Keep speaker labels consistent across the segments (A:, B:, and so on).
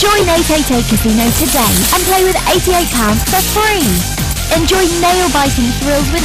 A: Join 888 Casino today and play with £88 for free. Enjoy nail-biting thrills with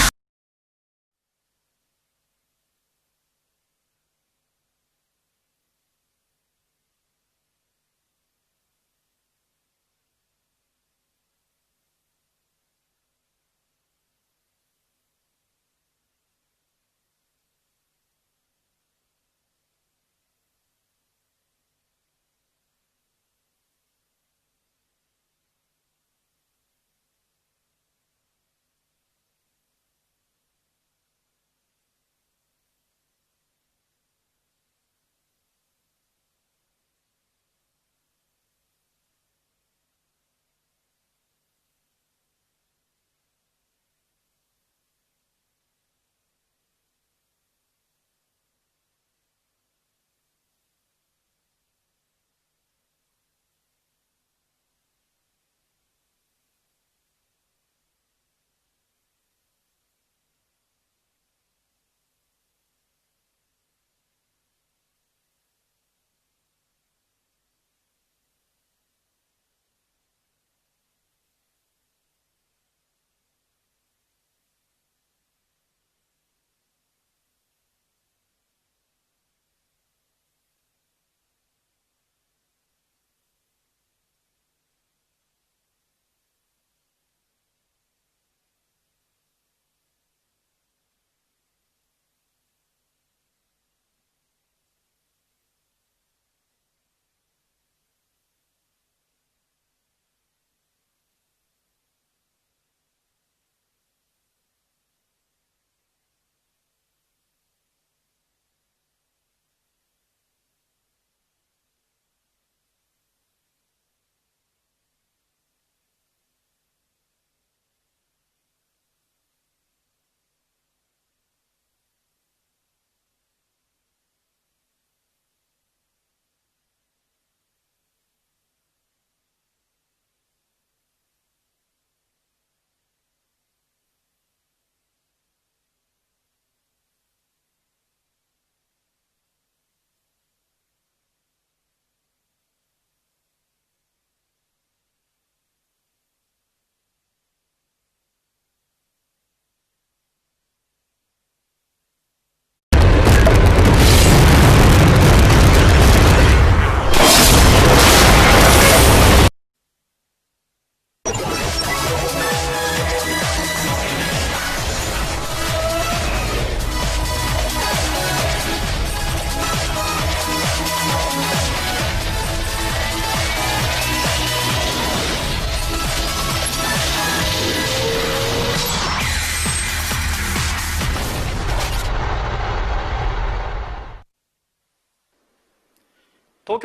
B: Hello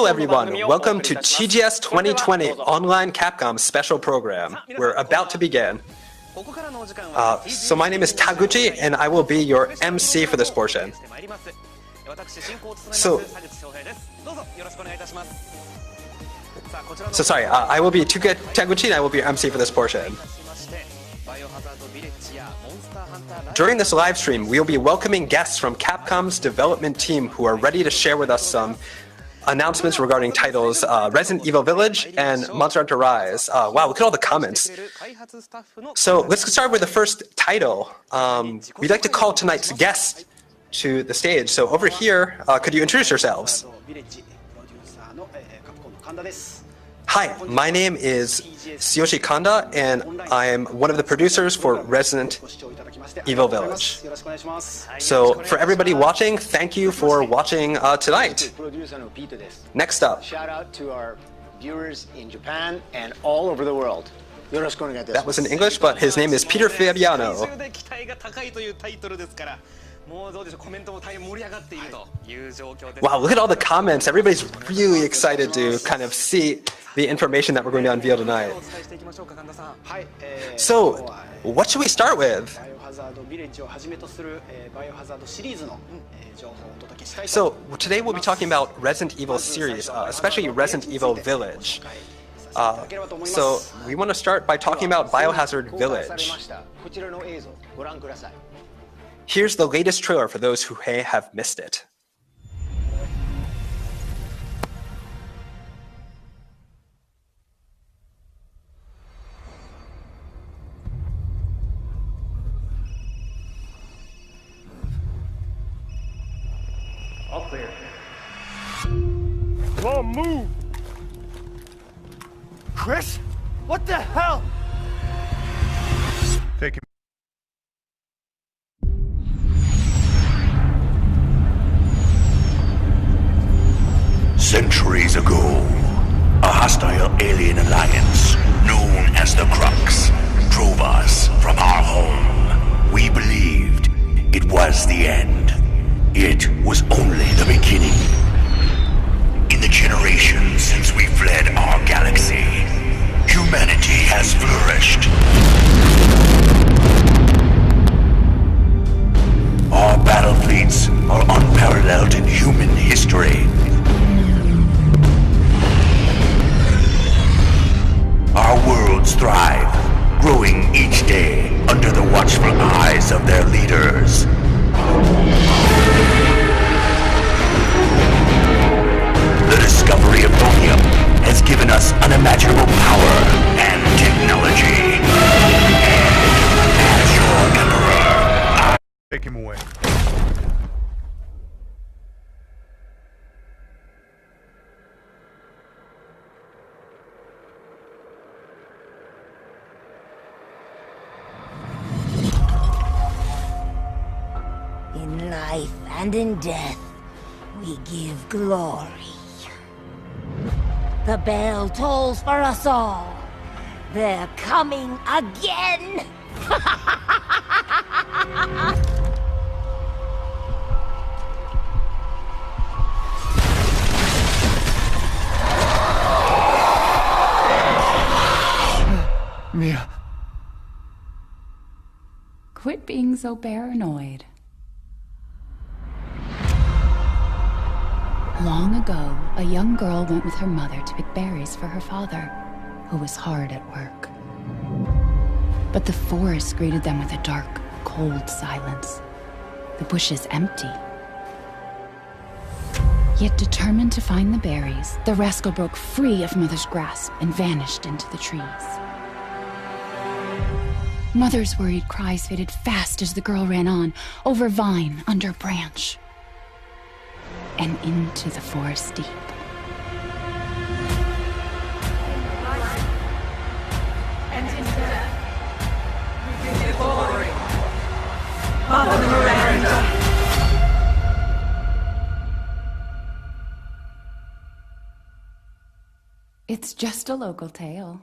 B: everyone, welcome to TGS 2020 Online Capcom Special Program. We're about to begin. So my name is Taguchi and I will be your MC for this portion. I will be Taguchi and I will be your MC for this portion. During this live stream, we will be welcoming guests from Capcom's development team who are ready to share with us some announcements regarding titles Resident Evil Village and Monster Hunter Rise. Wow, look at all the comments. So let's start with the first title. We'd like to call tonight's guest to the stage. So over here, could you introduce yourselves? Hi, my name is Tsuyoshi Kanda, and I am one of the producers for Resident Evil Village. So, for everybody watching, thank you for watching tonight. Next up.
C: Shout out to our viewers in Japan and all over the world.
B: That was in English, but his name is Peter Fabiano. Wow, look at all the comments. Everybody's really excited to kind of see the information that we're going to unveil tonight. So, what should we start with? So, today we'll be talking about Resident Evil series, especially Resident Evil Village. So, we want to start by talking about Biohazard Village. Here's the latest trailer for those who may have missed it.
D: clear. Whoa, move! Chris? What the hell? Take him.
E: Centuries ago, a hostile alien alliance, known as the Crux, drove us from our home. We believed it was the end. It was only the beginning. In the generations since we fled our galaxy, humanity has flourished. Our battle fleets are unparalleled in human history. Our worlds thrive, growing each day under the watchful eyes of their leaders. The discovery of Thonium has given us unimaginable power and technology. And as your Emperor,
D: Take him away.
F: In life and in death, we give glory. The bell tolls for us all. They're coming again!
D: Mia.
G: Quit being so paranoid. Long ago, a young girl went with her mother to pick berries for her father, who was hard at work. But the forest greeted them with a dark, cold silence. The bushes empty. Yet determined to find the berries, the rascal broke free of Mother's grasp and vanished into the trees. Mother's worried cries faded fast as the girl ran on, over vine, under branch, and into the forest deep.
H: And in death, we give you glory. Mother Miranda.
G: It's just a local tale.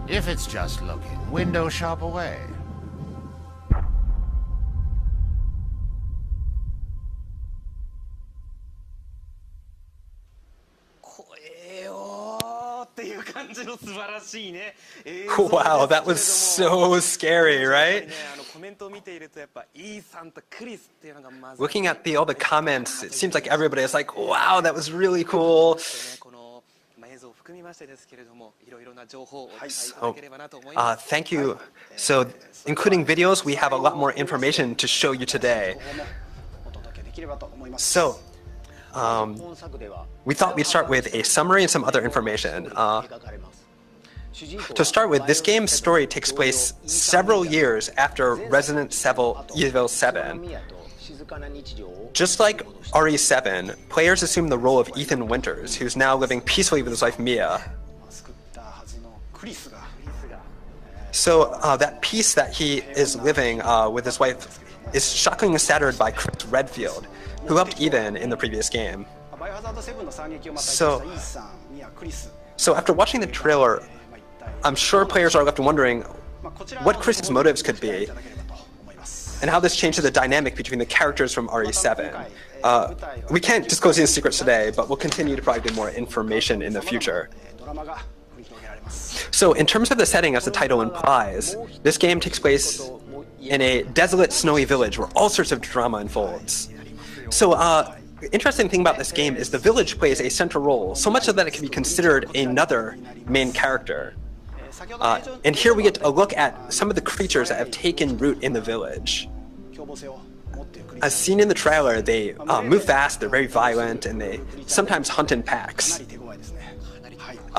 I: If it's just looking, window shop away.
B: Wow, that was so scary, right? Looking at all the comments, it seems like everybody is like, wow, that was really cool. Thank you. So, including videos, we have a lot more information to show you today. So, we thought we'd start with a summary and some other information. To start with, this game's story takes place several years after Resident Evil 7. Just like RE7, players assume the role of Ethan Winters, who's now living peacefully with his wife Mia. So that peace that he is living with his wife is shockingly shattered by Chris Redfield, who helped Ethan in the previous game. So after watching the trailer, I'm sure players are left wondering what Chris's motives could be, and how this changes the dynamic between the characters from RE7. We can't disclose any secrets today, but we'll continue to provide more information in the future. So in terms of the setting, as the title implies, this game takes place in a desolate, snowy village where all sorts of drama unfolds. So interesting thing about this game is the village plays a central role, so much so that it can be considered another main character. And here we get a look at some of the creatures that have taken root in the village. As seen in the trailer, they move fast, they're very violent, and they sometimes hunt in packs.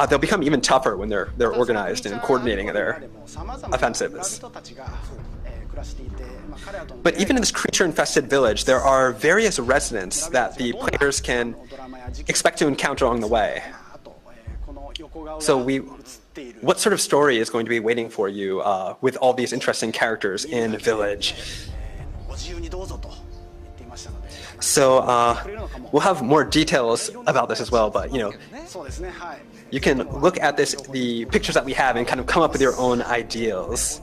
B: They'll become even tougher when they're organized and coordinating their offensives. But even in this creature-infested village, there are various residents that the players can expect to encounter along the way. So what sort of story is going to be waiting for you with all these interesting characters in Village? So we'll have more details about this as well, but you can look at the pictures that we have and kind of come up with your own ideals.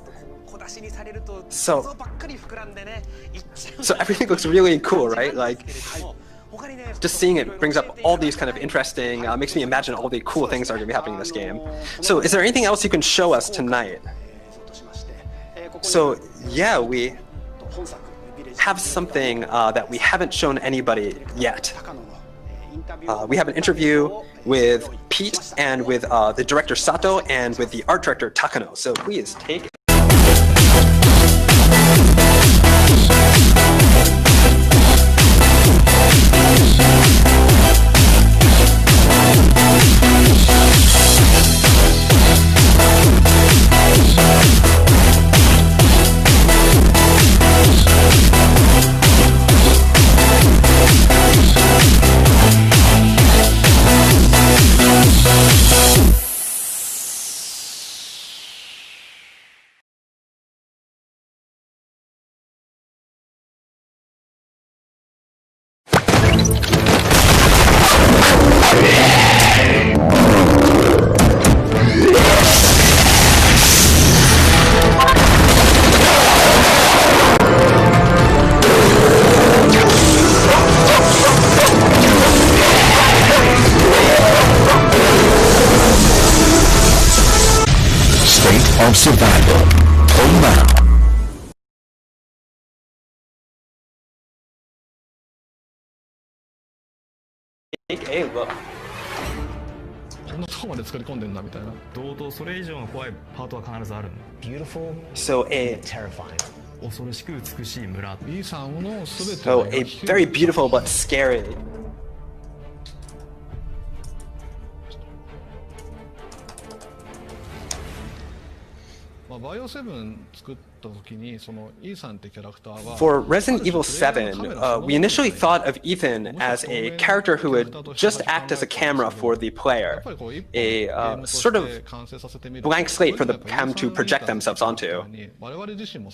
B: So everything looks really cool, right? Like, just seeing it brings up all these kind of interesting, makes me imagine all the cool things that are going to be happening in this game. So is there anything else you can show us tonight? So yeah, we have something that we haven't shown anybody yet. We have an interview with Pete and with the director Sato and with the art director Takano. So please take it.
E: Of survival.
B: Take a look.
C: Beautiful,
B: So
C: terrifying.
B: a very beautiful but scary. For Resident Evil 7, we initially thought of Ethan as a character who would just act as a camera for the player, a sort of blank slate for the cam to project themselves onto.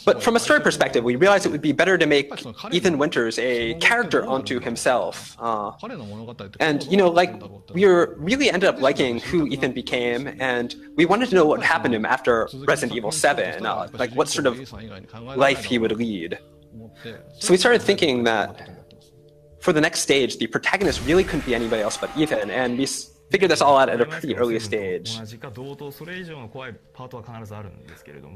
B: But from a story perspective, we realized it would be better to make Ethan Winters a character onto himself. And, we really ended up liking who Ethan became, and we wanted to know what happened to him after Resident Evil 7, like what sort of life he would lead. So we started thinking that for the next stage, the protagonist really couldn't be anybody else but Ethan, and we figured this all out at a pretty early stage.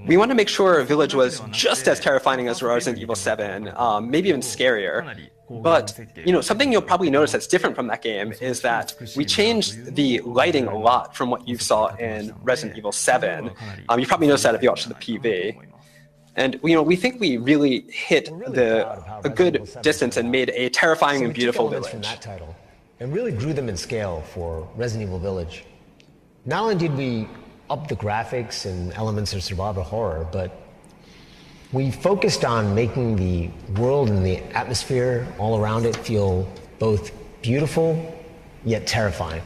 B: We want to make sure Village was just as terrifying as Resident Evil 7, maybe even scarier. But, something you'll probably notice that's different from that game is that we changed the lighting a lot from what you saw in Resident Evil 7. You probably noticed that if you watched the PV. And, we think we really hit a good distance and made a terrifying and beautiful village.
C: From that title, and really grew them in scale for Resident Evil Village. Not only did we up the graphics and elements of survival horror, but we focused on making the world and the atmosphere all around it feel both beautiful yet terrifying.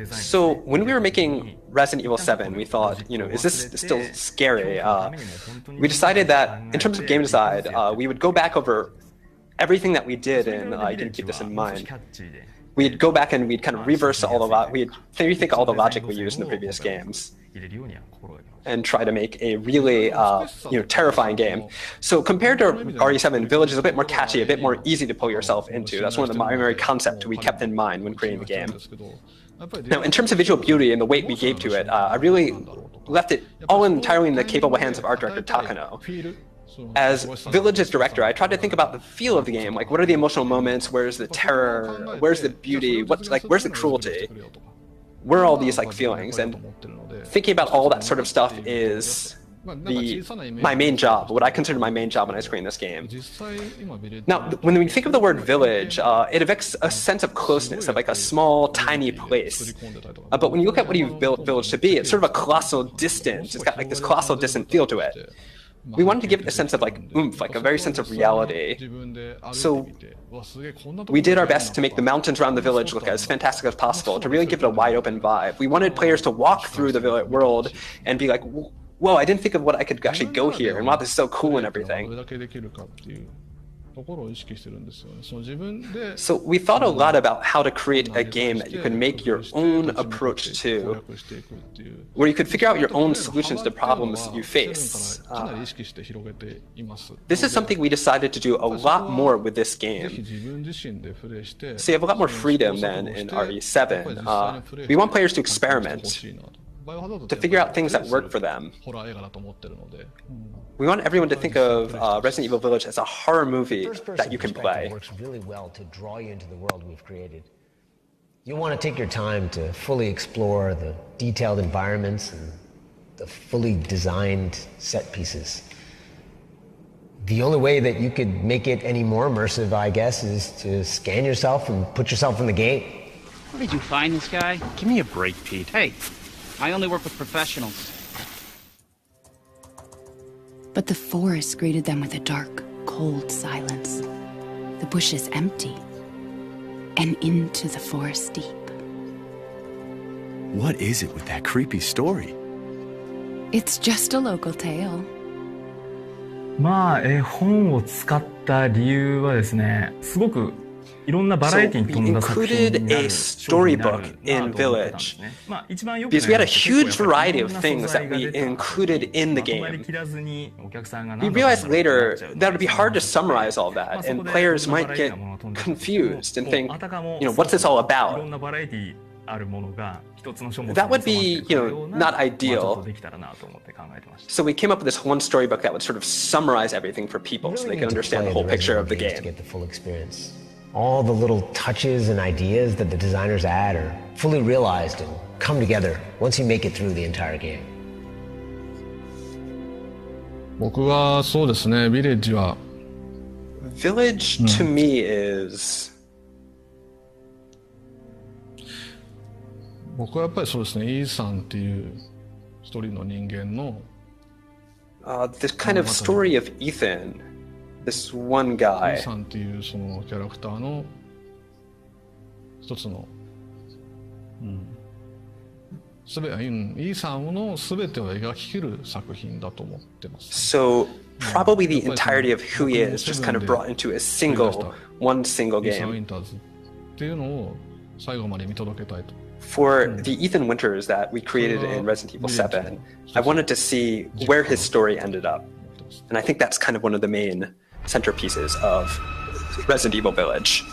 B: So when we were making Resident Evil 7, we thought, is this still scary? We decided that in terms of game design, we would go back over everything that we did, and you can keep this in mind. We'd go back and we'd kind of reverse we'd rethink all the logic we used in the previous games and try to make a really terrifying game. So compared to RE7, Village is a bit more catchy, a bit more easy to pull yourself into. That's one of the primary concepts we kept in mind when creating the game. Now, in terms of visual beauty and the weight we gave to it, I really left it all entirely in the capable hands of art director Takano. as Village's director, I tried to think about the feel of the game. Like, what are the emotional moments? Where's the terror? Where's the beauty? Where's the cruelty? Where are all these feelings? And thinking about all that sort of stuff is my main job, what I consider my main job when I screen this game. Now, when we think of the word village, it evokes a sense of closeness, of a small, tiny place. But when you look at what you've built Village to be, it's sort of a colossal distance. It's got this colossal distant feel to it. We wanted to give it a sense of oomph, a very sense of reality. So we did our best to make the mountains around the village look as fantastic as possible, to really give it a wide open vibe. We wanted players to walk through the world and be like, whoa, I didn't think of what I could actually go here, and wow, this is so cool and everything. So we thought a lot about how to create a game that you could make your own approach to, where you could figure out your own solutions to problems you face. This is something we decided to do a lot more with this game. So you have a lot more freedom than in RE7. We want players to experiment, to figure out things that work for them. We want everyone to think of Resident Evil Village as a horror movie that you can play.
C: Works really well to draw you into the world we've created. You want to take your time to fully explore the detailed environments and the fully designed set pieces. The only way that you could make it any more immersive, I guess, is to scan yourself and put yourself in the game.
J: Where did you find this guy?
K: Give me a break, Pete.
J: Hey, I only work with professionals.
G: But the forest greeted them with a dark, cold silence. The bushes empty, and into the forest deep.
K: What is it with that creepy story?
G: It's just a local tale.
L: 絵本を使った理由はですね、すごく
B: So we included a storybook in Village because we had a huge variety of things that we included in the game. We realized later that it would be hard to summarize all that, and players might get confused and think, what's this all about? That would be, not ideal. So we came up with this one storybook that would sort of summarize everything for people so they could understand the whole picture of the game.
C: To get the full experience. All the little touches and ideas that the designers add are fully realized and come together once you make it through the entire game.
M: 僕はそうですね、Village は
B: Village to me is
M: 僕はやっぱりそうですね、イーさんっていう一人の人間の
B: this kind of story of Ethan, this one
M: イー
B: guy.
M: さんっていうそのキャラクターの一つの、イーさんの全てを描き切る作品だと思ってます。
B: So probably the entirety of who he is just kind of brought into one single
M: イーサン・ウィ
B: game.
M: ンターズっていうのを最後まで見届けたいと。
B: For the Ethan Winters that we created in Resident Evil 7, I wanted to see where his story ended up. And I think that's kind of one of the main centerpieces of Resident Evil Village.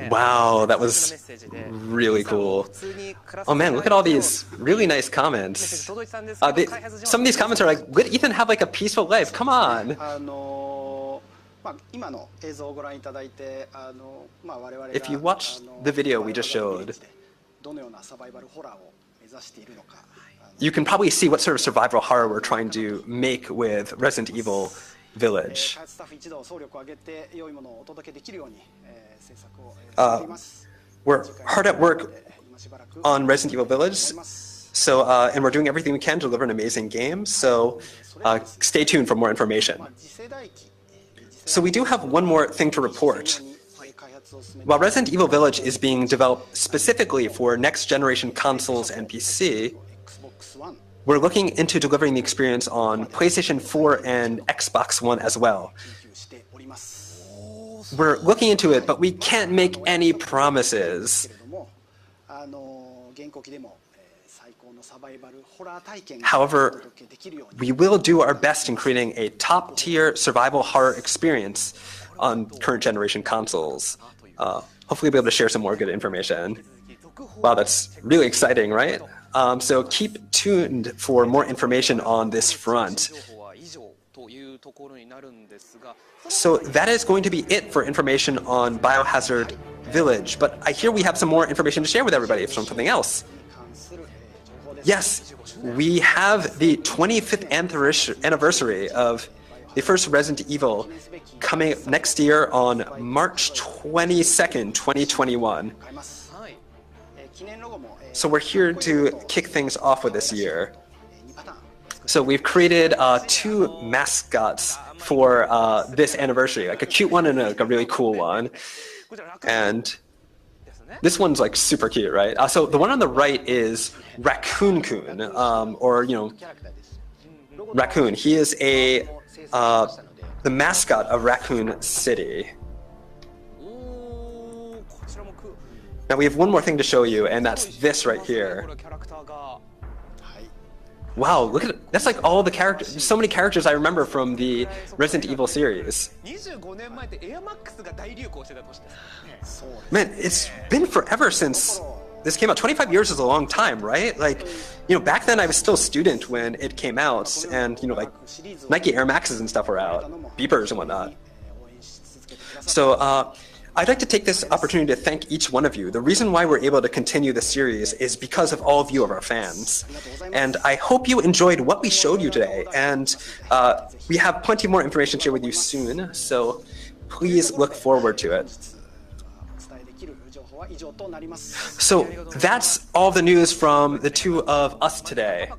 B: Wow, that was really cool. Oh man, look at all these really nice comments. Some of these comments are like, let Ethan have a peaceful life, come on. If you watch the video we just showed, you can probably see what sort of survival horror we're trying to make with Resident Evil Village. We're hard at work on Resident Evil Village, so and we're doing everything we can to deliver an amazing game, so stay tuned for more information. So we do have one more thing to report. While Resident Evil Village is being developed specifically for next-generation consoles and PC, we're looking into delivering the experience on PlayStation 4 and Xbox One as well. We're looking into it, but we can't make any promises. However, we will do our best in creating a top-tier survival horror experience on current generation consoles. Hopefully, we'll be able to share some more good information. Wow, that's really exciting, right? So keep tuned for more information on this front. So that is going to be it for information on Biohazard Village, but I hear we have some more information to share with everybody from something else. Yes, we have the 25th anniversary of the first Resident Evil coming next year on March 22nd, 2021. So we're here to kick things off with this year. So we've created 2 mascots for this anniversary, like a cute one and a really cool one. And this one's like super cute, right? So the one on the right is Raccoon-kun, or Raccoon. He is the mascot of Raccoon City. Now we have one more thing to show you, and that's this right here. Wow, look at that's like all the characters. So many characters I remember from the Resident Evil series. Man, it's been forever since this came out. 25 years is a long time, right? Like, back then I was still a student when it came out, and like Nike Air Maxes and stuff were out, beepers and whatnot. So I'd like to take this opportunity to thank each one of you. The reason why we're able to continue this series is because of all of you, of our fans. And I hope you enjoyed what we showed you today. And we have plenty more information to share with you soon, so please look forward to it. So that's all the news from the 2 of us today.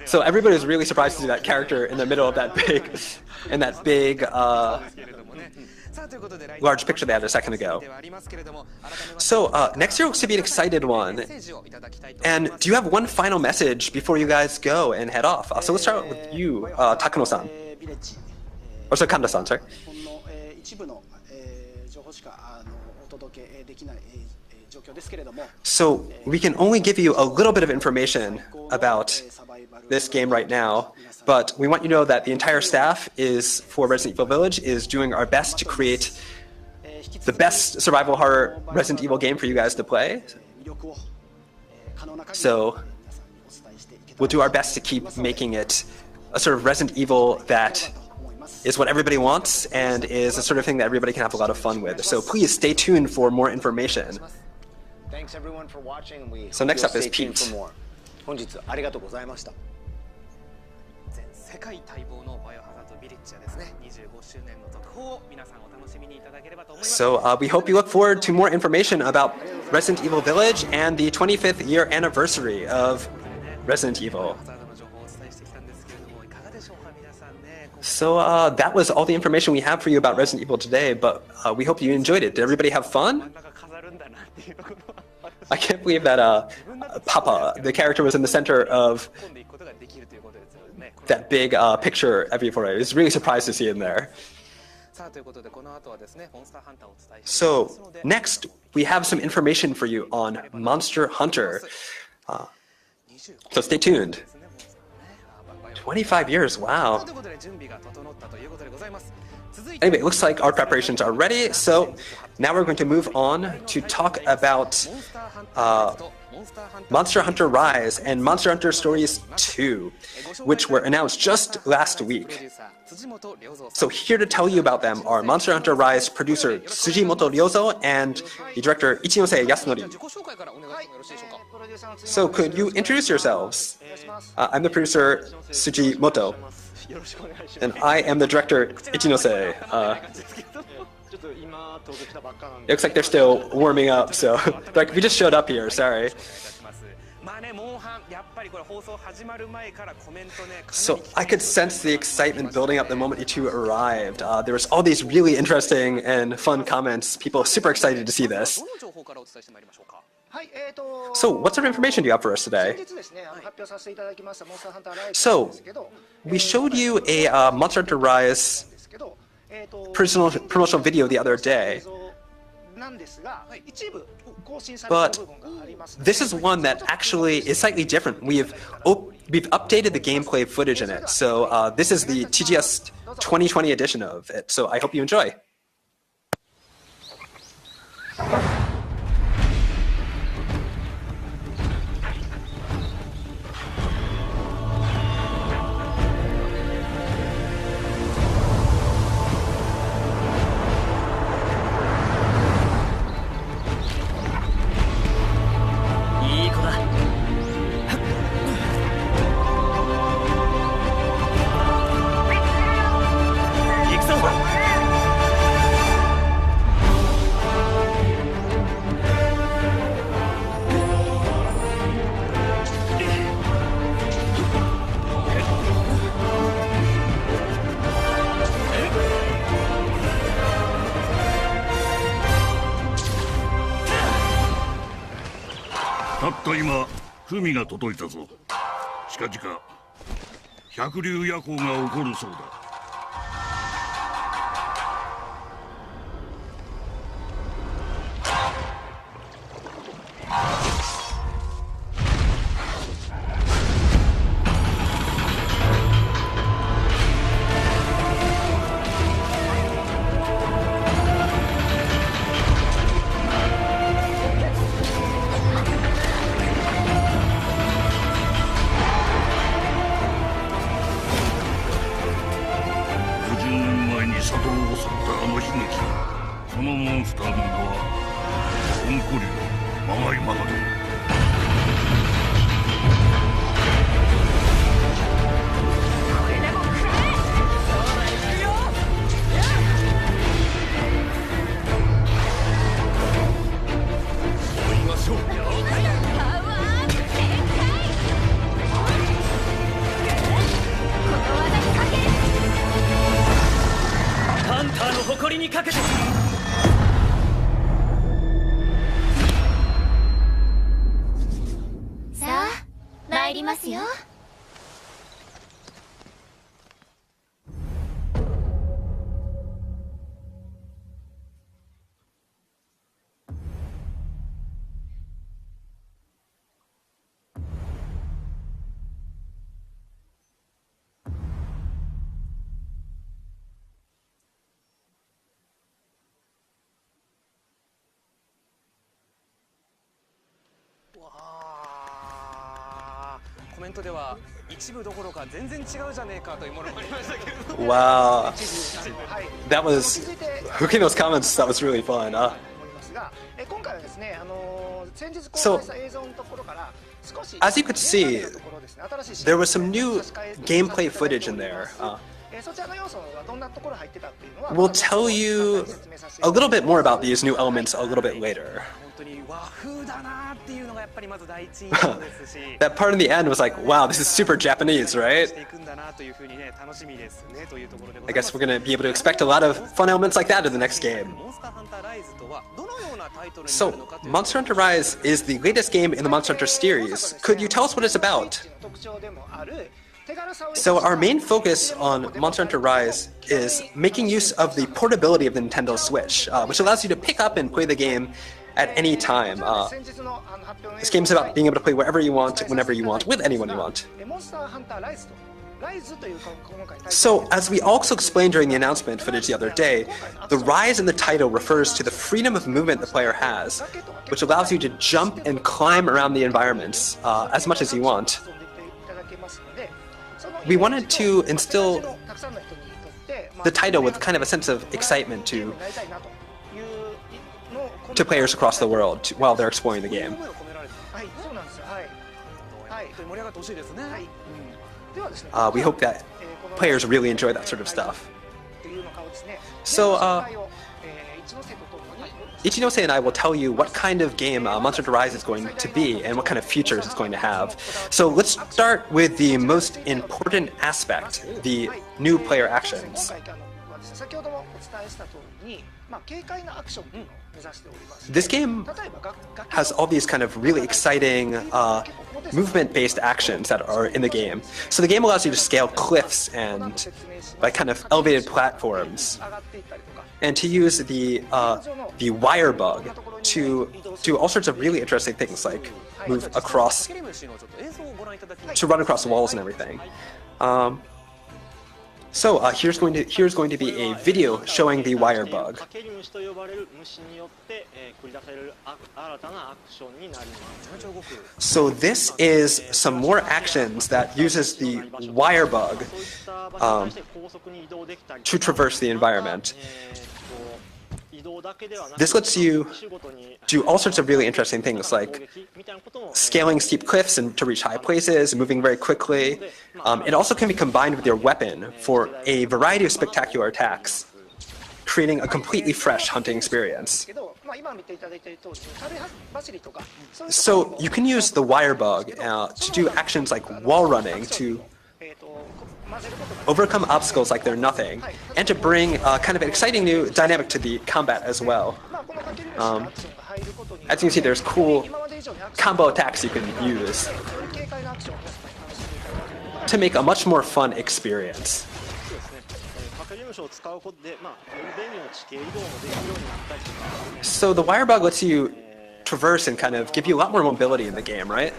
B: So everybody was really surprised to see that character in the middle of that big large picture they had a second ago. So next year looks to be an excited one. And do you have one final message before you guys go and head off? So let's start with you, Takano-san. Or sorry, Kanda-san, sorry. So we can only give you a little bit of information about this game right now, but we want you to know that the entire staff for Resident Evil Village is doing our best to create the best survival horror Resident Evil game for you guys to play. So we'll do our best to keep making it a sort of Resident Evil that is what everybody wants and is the sort of thing that everybody can have a lot of fun with. So please stay tuned for more information.
C: Thanks everyone for watching.
B: So next up is Pete. So we hope you look forward to more information about Resident Evil Village and the 25th year anniversary of Resident Evil. So that was all the information we have for you about Resident Evil today, but we hope you enjoyed it. Did everybody have fun? I can't believe that Papa, the character, was in the center of that big picture everywhere. I was really surprised to see him there. So next, we have some information for you on Monster Hunter. So stay tuned. 25 years, wow. Anyway, it looks like our preparations are ready, so now we're going to move on to talk about Monster Hunter Rise and Monster Hunter Stories 2, which were announced just last week. So here to tell you about them are Monster Hunter Rise producer Tsujimoto Ryozo and the director Ichinose Yasunori. So could you introduce yourselves? I'm the producer Tsujimoto, and I am the director Ichinose. It looks like they're still warming up, so like we just showed up here, sorry. So I could sense the excitement building up the moment you two arrived. There was all these really interesting and fun comments. People super excited to see this. So what sort of information do you have for us today? So we showed you a Monster Hunter Rise promotional video the other day, but this is one that actually is slightly different. We have we've updated the gameplay footage in it. So this is the TGS 2020 edition of it. So I hope you enjoy.
E: たった今文が届いたぞ。近々百竜夜行が起こるそうだ。このモンスターの名はコンコリオマガイマガド。
H: ハンターの誇りにかけて。
A: さあ参りますよ。
N: コメントでは一部どころか全然違うじゃねえかというものもありましたけれども。
B: Wow, that was Fukino's comments. That was really fun. So, as you could see, there was some new gameplay footage in there. We'll tell you a little bit more about these new elements a little bit later. That part in the end was like, wow, this is super Japanese, right? I guess we're going to be able to expect a lot of fun elements like that in the next game. So, Monster Hunter Rise is the latest game in the Monster Hunter series. Could you tell us what it's about? So our main focus on Monster Hunter Rise is making use of the portability of the Nintendo Switch, which allows you to pick up and play the game at any time. This game's about being able to play wherever you want, whenever you want, with anyone you want. So, as we also explained during the announcement footage the other day, the Rise in the title refers to the freedom of movement the player has, which allows you to jump and climb around the environments as much as you want. We wanted to instill the title with kind of a sense of excitement to players across the world while they're exploring the game. We hope that players really enjoy that sort of stuff. So, Ichinose and I will tell you what kind of game Monster Hunter Rise is going to be and what kind of features it's going to have. So let's start with the most important aspect, the new player actions. This game has all these kind of really exciting movement-based actions that are in the game. So the game allows you to scale cliffs and like kind of elevated platforms. and to use the wire bug to do all sorts of really interesting things, like move across, to run across walls and everything. So here's going to be a video showing the wire bug. So this is some more actions that uses the wire bug to traverse the environment. This lets you do all sorts of really interesting things, like scaling steep cliffs and to reach high places, moving very quickly. It also can be combined with your weapon for a variety of spectacular attacks, creating a completely fresh hunting experience. So you can use the wire bug to do actions like wall running, to overcome obstacles like they're nothing, and to bring kind of an exciting new dynamic to the combat as well. As you can see, there's cool combo attacks you can use to make a much more fun experience. So the wire bug lets you traverse and kind of give you a lot more mobility in the game, right?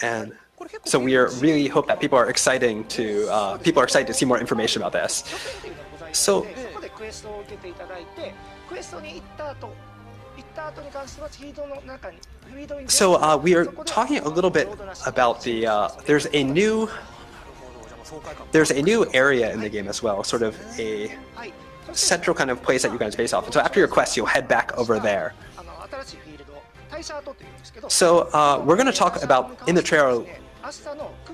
B: And so we really hope that people are excited to see more information about this. So we are talking a little bit about there's a new area in the game as well, sort of a central kind of place that you guys base off. And so after your quest, you'll head back over there. So we're going to talk about, in the trailer,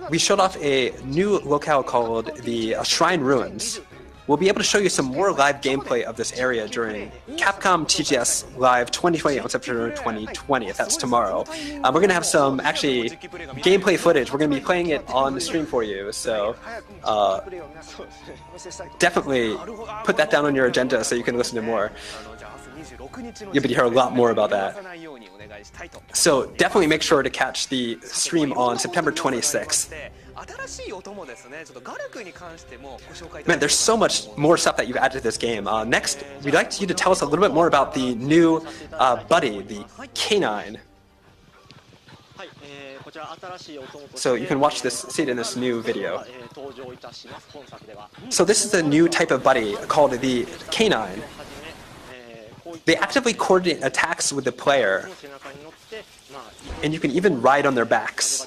B: we showed off a new locale called the Shrine Ruins. We'll be able to show you some more live gameplay of this area during Capcom TGS Live 2020 on September 2020, that's tomorrow. We're going to have some, actually, gameplay footage. We're going to be playing it on the stream for you, so definitely put that down on your agenda so you can listen to more. You'll be able to hear a lot more about that. So definitely make sure to catch the stream on September 26th. Man, there's so much more stuff that you've added to this game. Next, we'd like you to tell us a little bit more about the new buddy, the canine. So you can see it in this new video. So this is a new type of buddy called the canine. They actively coordinate attacks with the player, and you can even ride on their backs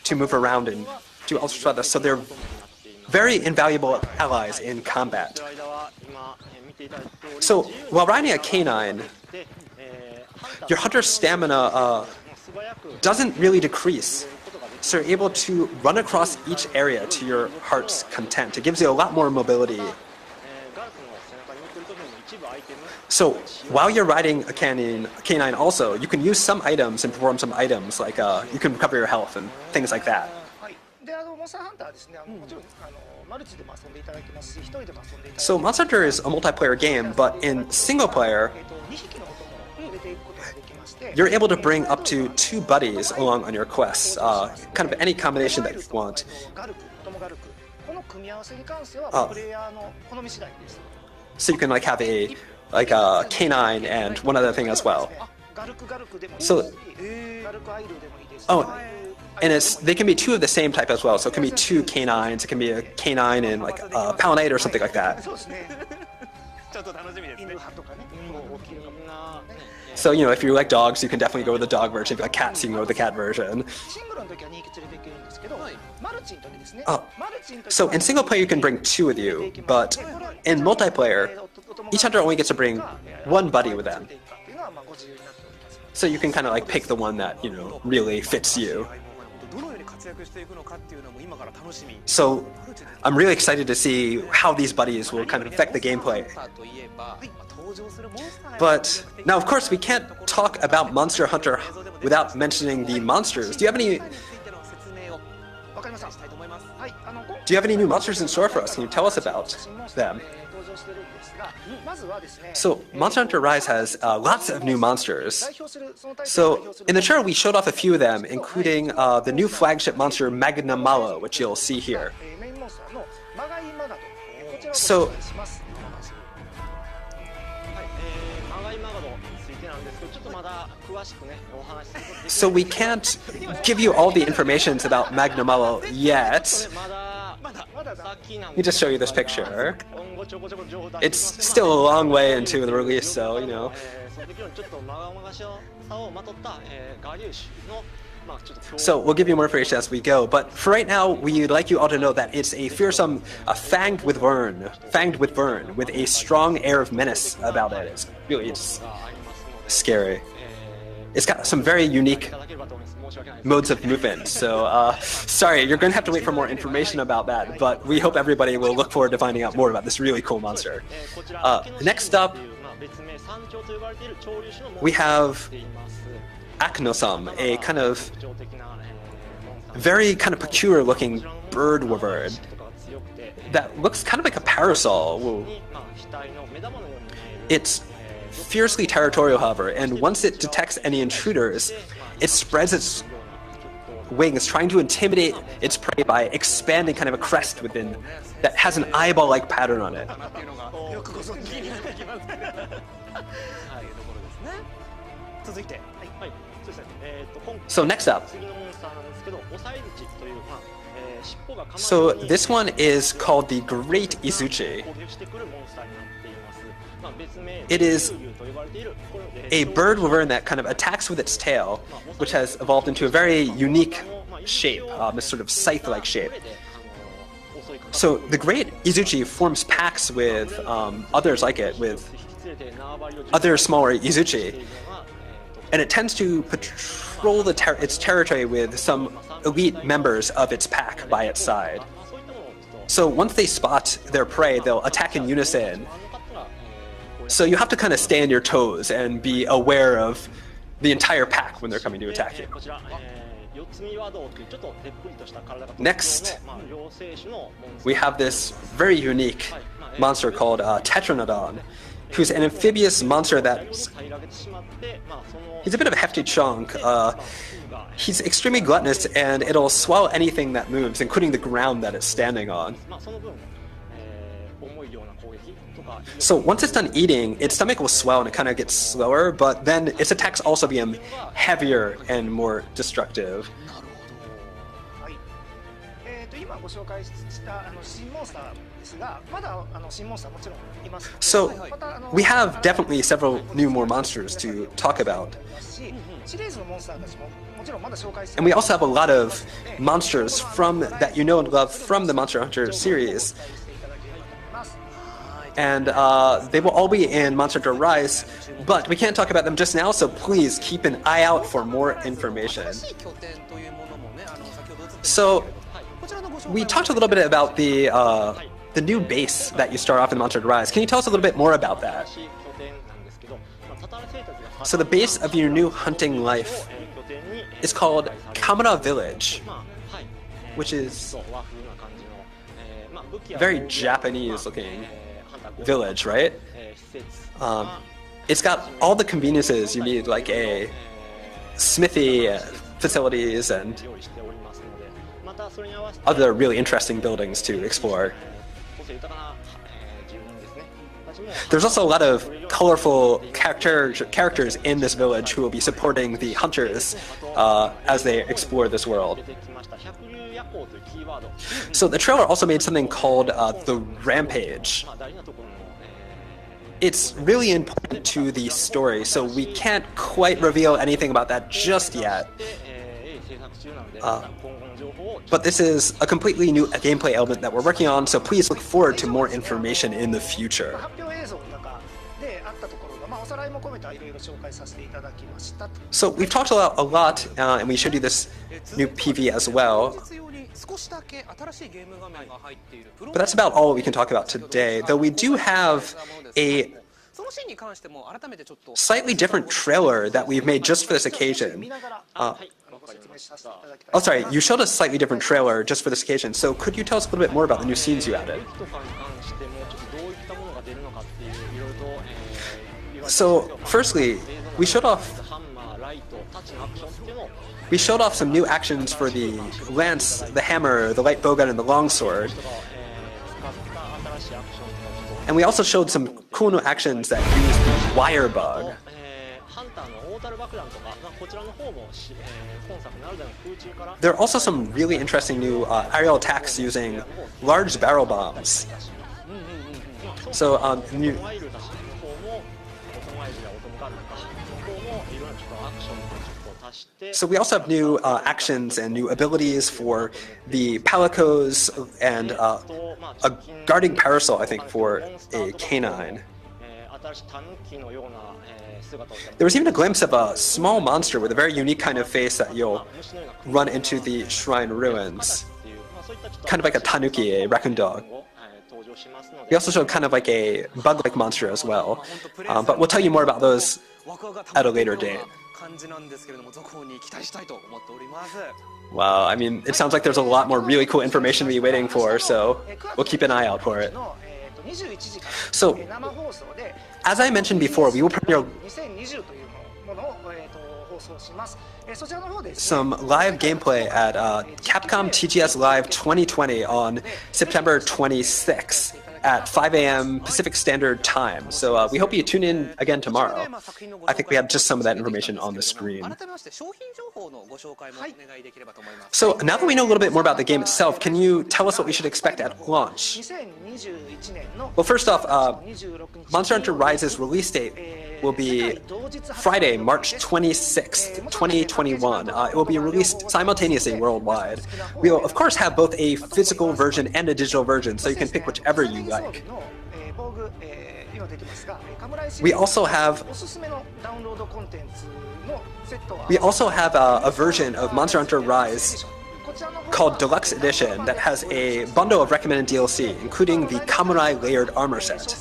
B: to move around and do all sorts of this. So they're very invaluable allies in combat. So while riding a canine, your hunter's stamina doesn't really decrease. So you're able to run across each area to your heart's content. It gives you a lot more mobility. So while you're riding a canine also, you can use some items and perform some items, like you can recover your health and things like that. So Monster Hunter is a multiplayer game, but in single player, you're able to bring up to 2 buddies along on your quests, kind of any combination that you want. So you can have a canine and one other thing as well. So, and they can be 2 of the same type as well. So it can be 2 canines. It can be a canine and a palinade or something like that. So if you like dogs, you can definitely go with the dog version. If you like cats, you can go with the cat version. So in single player, you can bring 2 with you, but in multiplayer, each hunter only gets to bring 1 buddy with them. So you can kind of pick the one that really fits you. So I'm really excited to see how these buddies will kind of affect the gameplay. But now, of course, we can't talk about Monster Hunter without mentioning the monsters. Do you have any new monsters in store for us? Can you tell us about them? So Monster Hunter Rise has lots of new monsters. So in the trailer, we showed off a few of them, including the new flagship monster Magnamalo, which you'll see here. So So we can't give you all the information about Magna Malo yet. Let me just show you this picture. It's still a long way into the release, so, you know. So we'll give you more information as we go, but for right now, we'd like you all to know that it's a fearsome, fanged with Vern, with a strong air of menace about it. It's really just scary. It's got some very unique modes of movement, so sorry, you're going to have to wait for more information about that, but we hope everybody will look forward to finding out more about this really cool monster. Next up, we have Aknosam, a kind of very kind of peculiar looking bird wyvern that looks kind of like a parasol. Whoa. It's fiercely territorial, however, and once it detects any intruders, it spreads its wings, trying to intimidate its prey by expanding kind of a crest within that has an eyeball-like pattern on it. So next up, so this one is called the Great Izuchi. It is a bird wyvern that kind of attacks with its tail, which has evolved into a very unique shape, this sort of scythe-like shape. So the Great Izuchi forms packs with others like it, with other smaller Izuchi, and it tends to patrol its territory with some elite members of its pack by its side. So once they spot their prey, they'll attack in unison. So you have to kind of stay on your toes and be aware of the entire pack when they're coming to attack you. Next, we have this very unique monster called Tetranodon, who's an amphibious monster that's... He's a bit of a hefty chunk. He's extremely gluttonous, and it'll swallow anything that moves, including the ground that it's standing on. So once it's done eating, its stomach will swell and it kind of gets slower, but then its attacks also become heavier and more destructive. So we have definitely several new more monsters to talk about. And we also have a lot of monsters from that you know and love from the Monster Hunter series. And they will all be in Monster Hunter Rise, but we can't talk about them just now, so please keep an eye out for more information. So we talked a little bit about the new base that you start off in Monster Hunter Rise. Can you tell us a little bit more about that? So the base of your new hunting life is called Kamura Village, which is very Japanese looking village, right? It's got all the conveniences you need, like a smithy facilities and other really interesting buildings to explore. There's also a lot of colorful characters in this village who will be supporting the hunters as they explore this world. So the trailer also made something called the Rampage. It's really important to the story, so we can't quite reveal anything about that just yet. But this is a completely new gameplay element that we're working on, so please look forward to more information in the future. So we've talked a lot, and we showed you this new PV as well. But that's about all we can talk about today, though we do have a slightly different trailer that we've made just for this occasion. Oh, sorry, you showed a slightly different trailer just for this occasion, so could you tell us a little bit more about the new scenes you added? So, firstly, we showed off some new actions for the lance, the hammer, the light bowgun, and the longsword. And we also showed some cool new actions that use the wire bug. There are also some really interesting new aerial attacks using large barrel bombs. So we also have new actions and new abilities for the palicos and a guarding parasol, I think, for a canine. There was even a glimpse of a small monster with a very unique kind of face that you'll run into the shrine ruins. Kind of like a tanuki, a raccoon dog. We also showed kind of like a bug-like monster as well. But we'll tell you more about those at a later date. Wow, I mean, it sounds like there's a lot more really cool information to be waiting for, so we'll keep an eye out for it. So, as I mentioned before, we will premiere some live gameplay at Capcom TGS Live 2020 on September 26th at 5 a.m. Pacific Standard Time. So we hope you tune in again tomorrow. I think we have just some of that information on the screen. So now that we know a little bit more about the game itself, can you tell us what we should expect at launch? Well, first off, Monster Hunter Rise's release date will be Friday, March 26th, 2021. It will be released simultaneously worldwide. We will, of course, have both a physical version and a digital version, so you can pick whichever you like. We also have a version of Monster Hunter Rise called Deluxe Edition that has a bundle of recommended DLC, including the Kamurai Layered Armor set.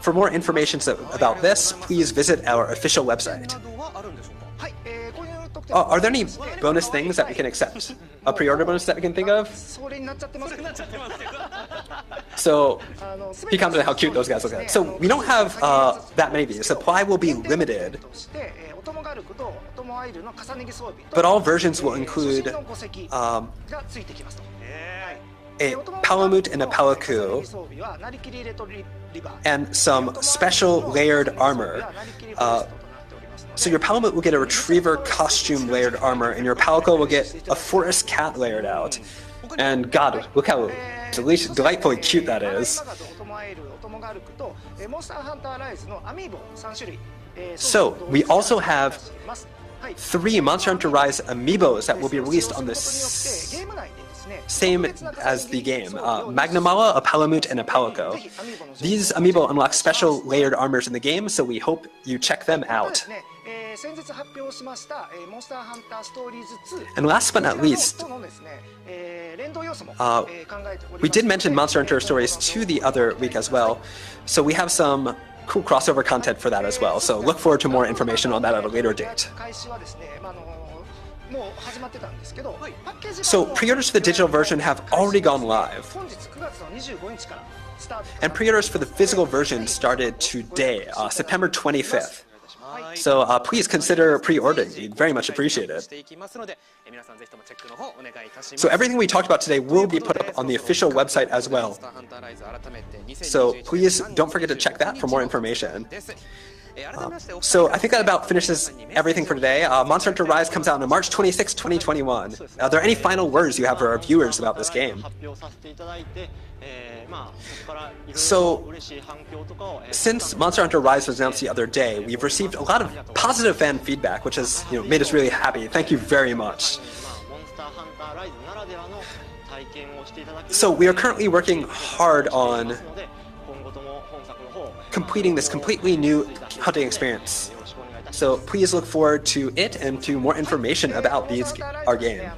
B: For more information about this, please visit our official website. Are there any bonus things that we can accept? A pre-order bonus that we can think of? So, he commented on how cute those guys look like. So, we don't have that many of these. Supply will be limited. But all versions will include a Palamute and a Palaku, and some special layered armor. So your Palamute will get a Retriever costume layered armor, and your Palico will get a Forest Cat layered out. And God, look how delightfully cute that is. So we also have 3 Monster Hunter Rise amiibos that will be released on the same as the game. Magnamala, a Palamute, and a Palico. These amiibo unlock special layered armors in the game, so we hope you check them out. And last but not least, we did mention Monster Hunter Stories 2 the other week as well, so we have some cool crossover content for that as well, so look forward to more information on that at a later date. So pre-orders for the digital version have already gone live. And pre-orders for the physical version started today, September 25th. So please consider pre-ordering. We'd very much appreciate it. So everything we talked about today will be put up on the official website as well. So please don't forget to check that for more information. So I think that about finishes everything for today. Monster Hunter Rise comes out on March 26, 2021. Are there any final words you have for our viewers about this game? So, since Monster Hunter Rise was announced the other day, we've received a lot of positive fan feedback, which has made us really happy. Thank you very much. So we are currently working hard on completing this completely new hunting experience. So please look forward to it and to more information about our game.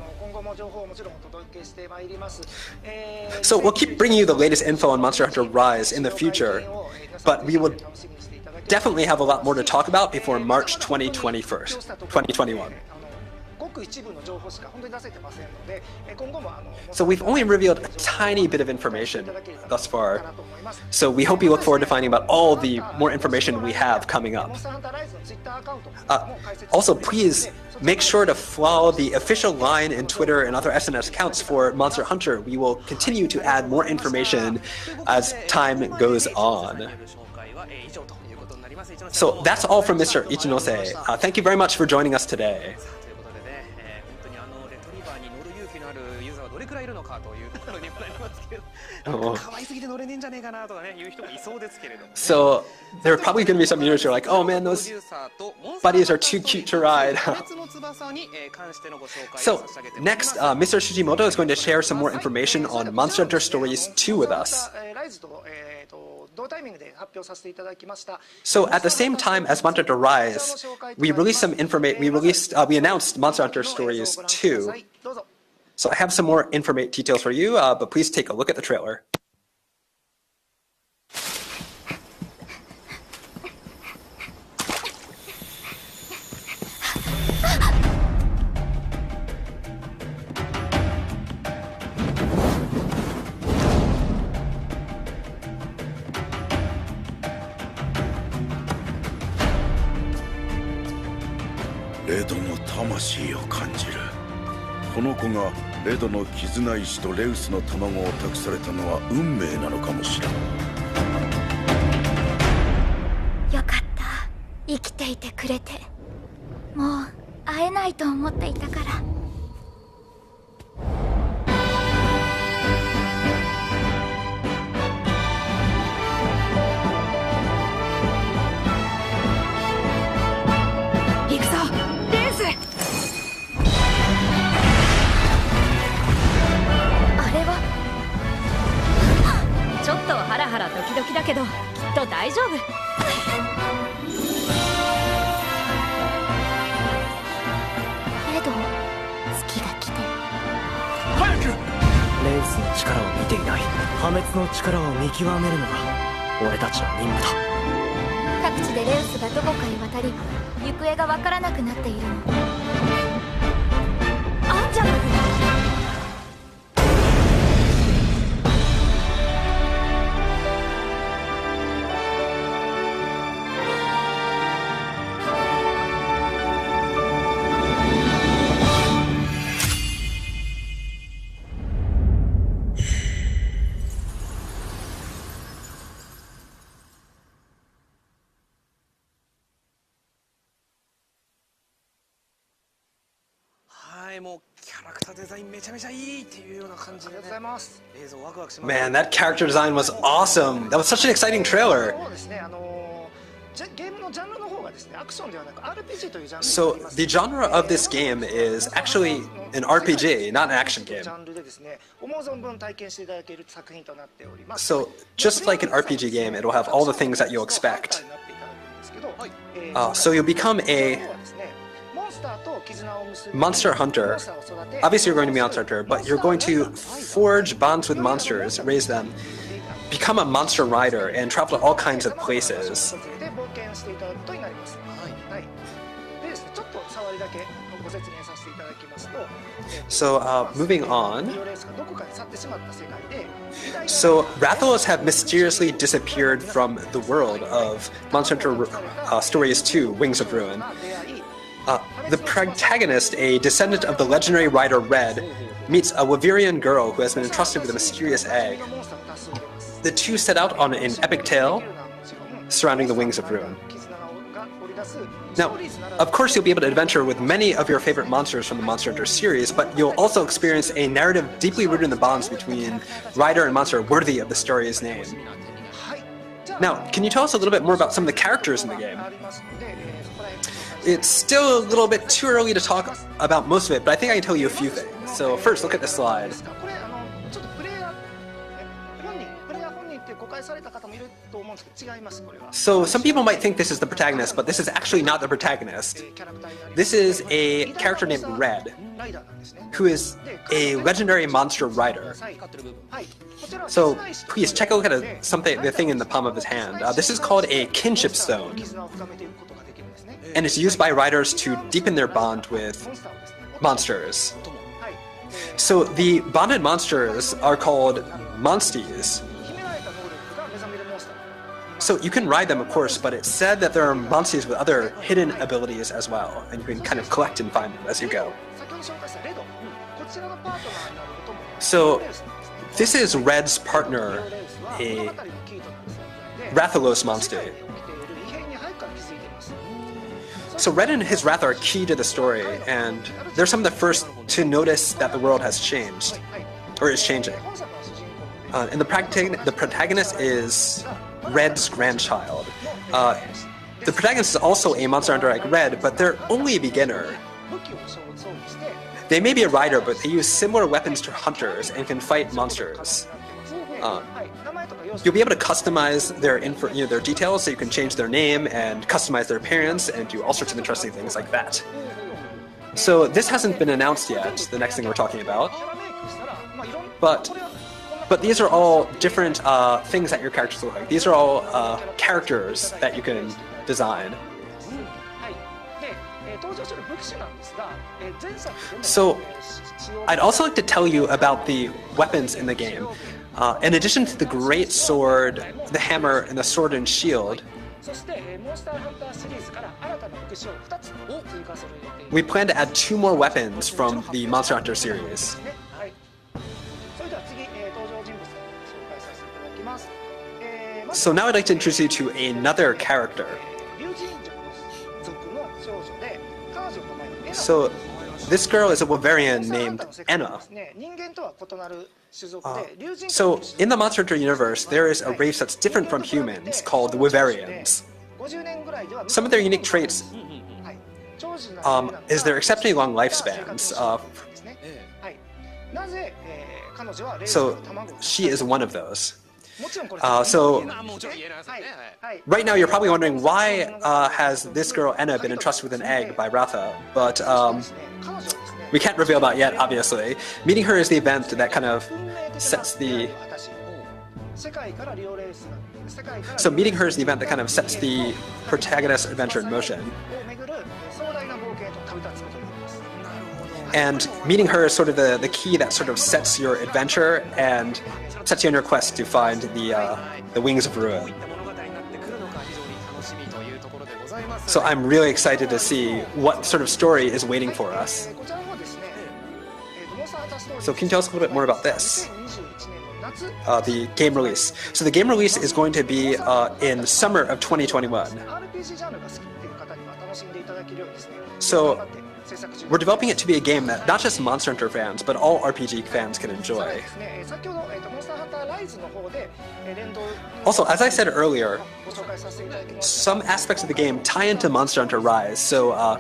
B: So we'll keep bringing you the latest info on Monster Hunter Rise in the future, but we will definitely have a lot more to talk about before March 2021. So we've only revealed a tiny bit of information thus far. So we hope you look forward to finding out all the more information we have coming up. Also, please make sure to follow the official line and Twitter and other SNS accounts for Monster Hunter. We will continue to add more information as time goes on. So that's all from Mr. Ichinose. Thank you very much for joining us today. So there are probably going to be some users who are like, oh man, those buddies are too cute to ride. So next, Mr. Shijimoto is going to share some more information on Monster Hunter Stories 2 with us. So at the same time as Monster Hunter Rise, we released some information. We announced Monster Hunter Stories 2. So I have some more details for you, but please take a look at the trailer.
O: Ledoの魂を感じる。この子がレドの絆石とレウスの卵を託されたのは運命なのかもしれん。
A: よかった。生きていてくれて。もう会えないと思っていたから。
H: 行くぞ、レース！
F: ちょっとハラハラドキドキだけどきっと大丈夫。
A: レド、月が来て。
P: 早く！レウスの力を見ていない破滅の力を見極めるのが俺たちの任務だ。
A: 各地でレウスがどこかへ渡り行方がわからなくなっているの。アンジャマル。
B: Man, that character design was awesome. That was such an exciting trailer. So the genre of this game is actually an RPG, not an action game. So just like an RPG game, it'll have all the things that you'll expect. So you'll become a Monster Hunter. Obviously you're going to be Monster Hunter, but you're going to forge bonds with monsters, raise them, become a monster rider, and travel to all kinds of places. So moving on. So Rathalos have mysteriously disappeared from the world of Monster Hunter Stories 2, Wings of Ruin. The protagonist, a descendant of the legendary rider Red, meets a Wavirian girl who has been entrusted with a mysterious egg. The two set out on an epic tale surrounding the Wings of Ruin. Now, of course you'll be able to adventure with many of your favorite monsters from the Monster Hunter series, but you'll also experience a narrative deeply rooted in the bonds between rider and monster worthy of the story's name. Now, can you tell us a little bit more about some of the characters in the game? It's still a little bit too early to talk about most of it, but I think I can tell you a few things. So first, look at this slide. So some people might think this is the protagonist, but this is actually not the protagonist. This is a character named Red, who is a legendary monster rider. So please check a look at the thing in the palm of his hand. This is called a kinship stone, and it's used by riders to deepen their bond with monsters. So the bonded monsters are called monsties. So you can ride them, of course, but it's said that there are monsties with other hidden abilities as well, and you can kind of collect and find them as you go. So this is Red's partner, a Rathalos monster. So Red and his Wrath are key to the story, and they're some of the first to notice that the world has changed, or is changing. And the protagonist is Red's grandchild. The protagonist is also a monster hunter like Red, but they're only a beginner. They may be a rider, but they use similar weapons to hunters and can fight monsters. You'll be able to customize their their details, so you can change their name and customize their appearance and do all sorts of interesting things like that. So this hasn't been announced yet, the next thing we're talking about. But these are all different things that your characters look like. These are all characters that you can design. So I'd also like to tell you about the weapons in the game. In addition to the great sword, the hammer, and the sword and shield, we plan to add 2 more weapons from the Monster Hunter series. So now I'd like to introduce you to another character. So this girl is a Wyverian named Enna. So in the Monster Hunter universe, there is a race that's different from humans called the Wyverians. Some of their unique traits is their exceptionally long lifespans. So she is one of those. So right now you're probably wondering why has this girl Enna been entrusted with an egg by Ratha, but we can't reveal that yet, obviously. Meeting her is the event that kind of sets the... So meeting her is the event that kind of sets the protagonist's adventure in motion. And meeting her is sort of the key that sort of sets your adventure and sets you on your quest to find the Wings of Ruin. So I'm really excited to see what sort of story is waiting for us. So can you tell us a little bit more about this? The game release. So the game release is going to be in summer of 2021. So we're developing it to be a game that not just Monster Hunter fans, but all RPG fans can enjoy. Also, as I said earlier, some aspects of the game tie into Monster Hunter Rise, so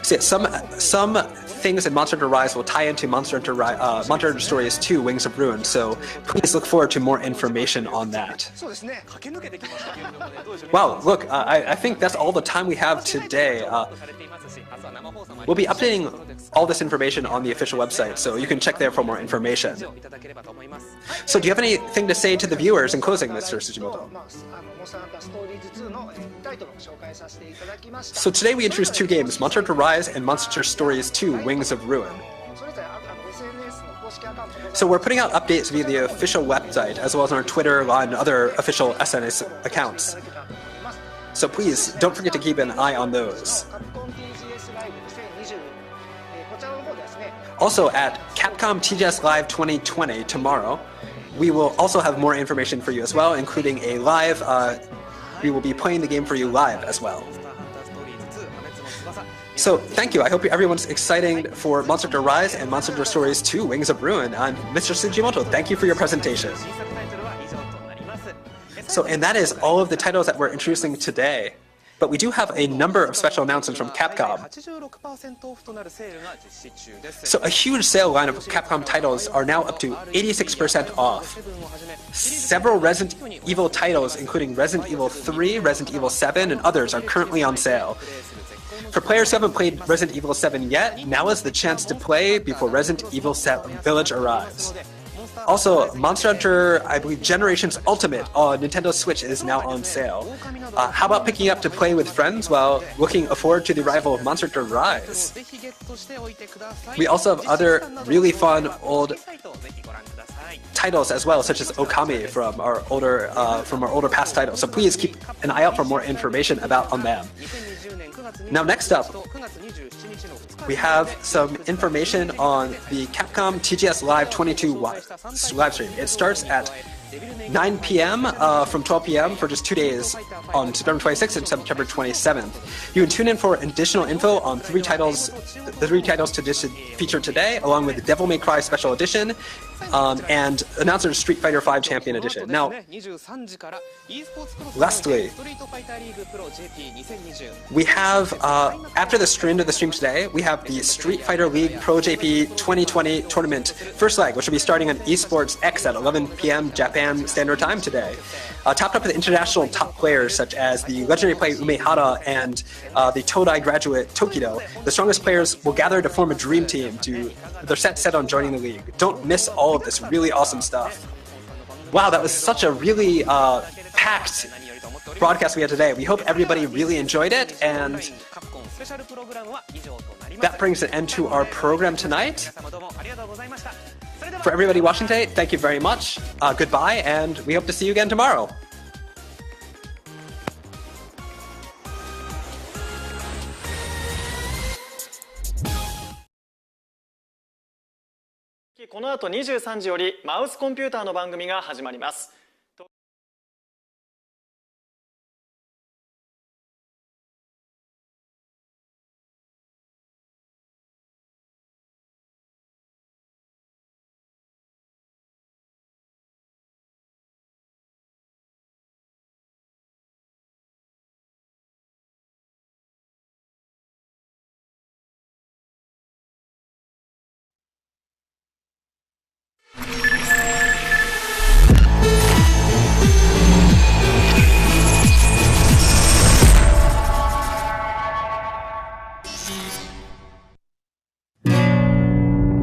B: some things in Monster Hunter Rise will tie into Monster Hunter Stories 2: Wings of Ruin, so please look forward to more information on that. Wow, look, I think that's all the time we have today. We'll be updating all this information on the official website, so you can check there for more information. So do you have anything to say to the viewers in closing, Mr. Tsujimoto? So today we introduced 2 games, Monster Hunter Rise and Monster Hunter Stories 2: Wings of Ruin. So we're putting out updates via the official website, as well as on our Twitter and other official SNS accounts. So please, don't forget to keep an eye on those. Also at Capcom TGS Live 2020 tomorrow, we will also have more information for you as well, including a live, we will be playing the game for you live as well. So thank you. I hope everyone's excited for Monster Hunter Rise and Monster Hunter Stories 2: Wings of Ruin. I'm Mr. Tsujimoto. Thank you for your presentation. So, and that is all of the titles that we're introducing today. But we do have a number of special announcements from Capcom. So a huge sale lineup of Capcom titles are now up to 86% off. Several Resident Evil titles, including Resident Evil 3, Resident Evil 7, and others, are currently on sale. For players who haven't played Resident Evil 7 yet, now is the chance to play before Resident Evil 7 Village arrives. Also, Monster Hunter, I believe, Generations Ultimate on Nintendo Switch is now on sale. How about picking up to play with friends while looking forward to the arrival of Monster Hunter Rise? We also have other really fun old titles as well, such as Okami from our older past titles. So please keep an eye out for more information on them. Now, next up, we have some information on the Capcom TGS Live 22 live stream. It starts at 9 p.m. From 12 p.m. for just 2 days on September 26th and September 27th. You can tune in for additional info on the three titles featured today, along with the Devil May Cry Special Edition and announced Street Fighter V Champion Edition. Now, lastly, we have, after the end of the stream today, we have the Street Fighter League Pro JP 2020 tournament first leg, which will be starting on Esports X at 11 p.m. Japan Standard Time today. Topped up with international top players such as the legendary player Umehara and the Todai graduate Tokido. The strongest players will gather to form a dream team they're set on joining the league. Don't miss all of this really awesome stuff. Wow, that was such a really packed broadcast we had today. We hope everybody really enjoyed it, and that brings an end to our program tonight. For everybody watching today, thank you very much. Goodbye, and we hope to see you again tomorrow.
Q: この後23時よりマウスコンピューターの番組が始まります。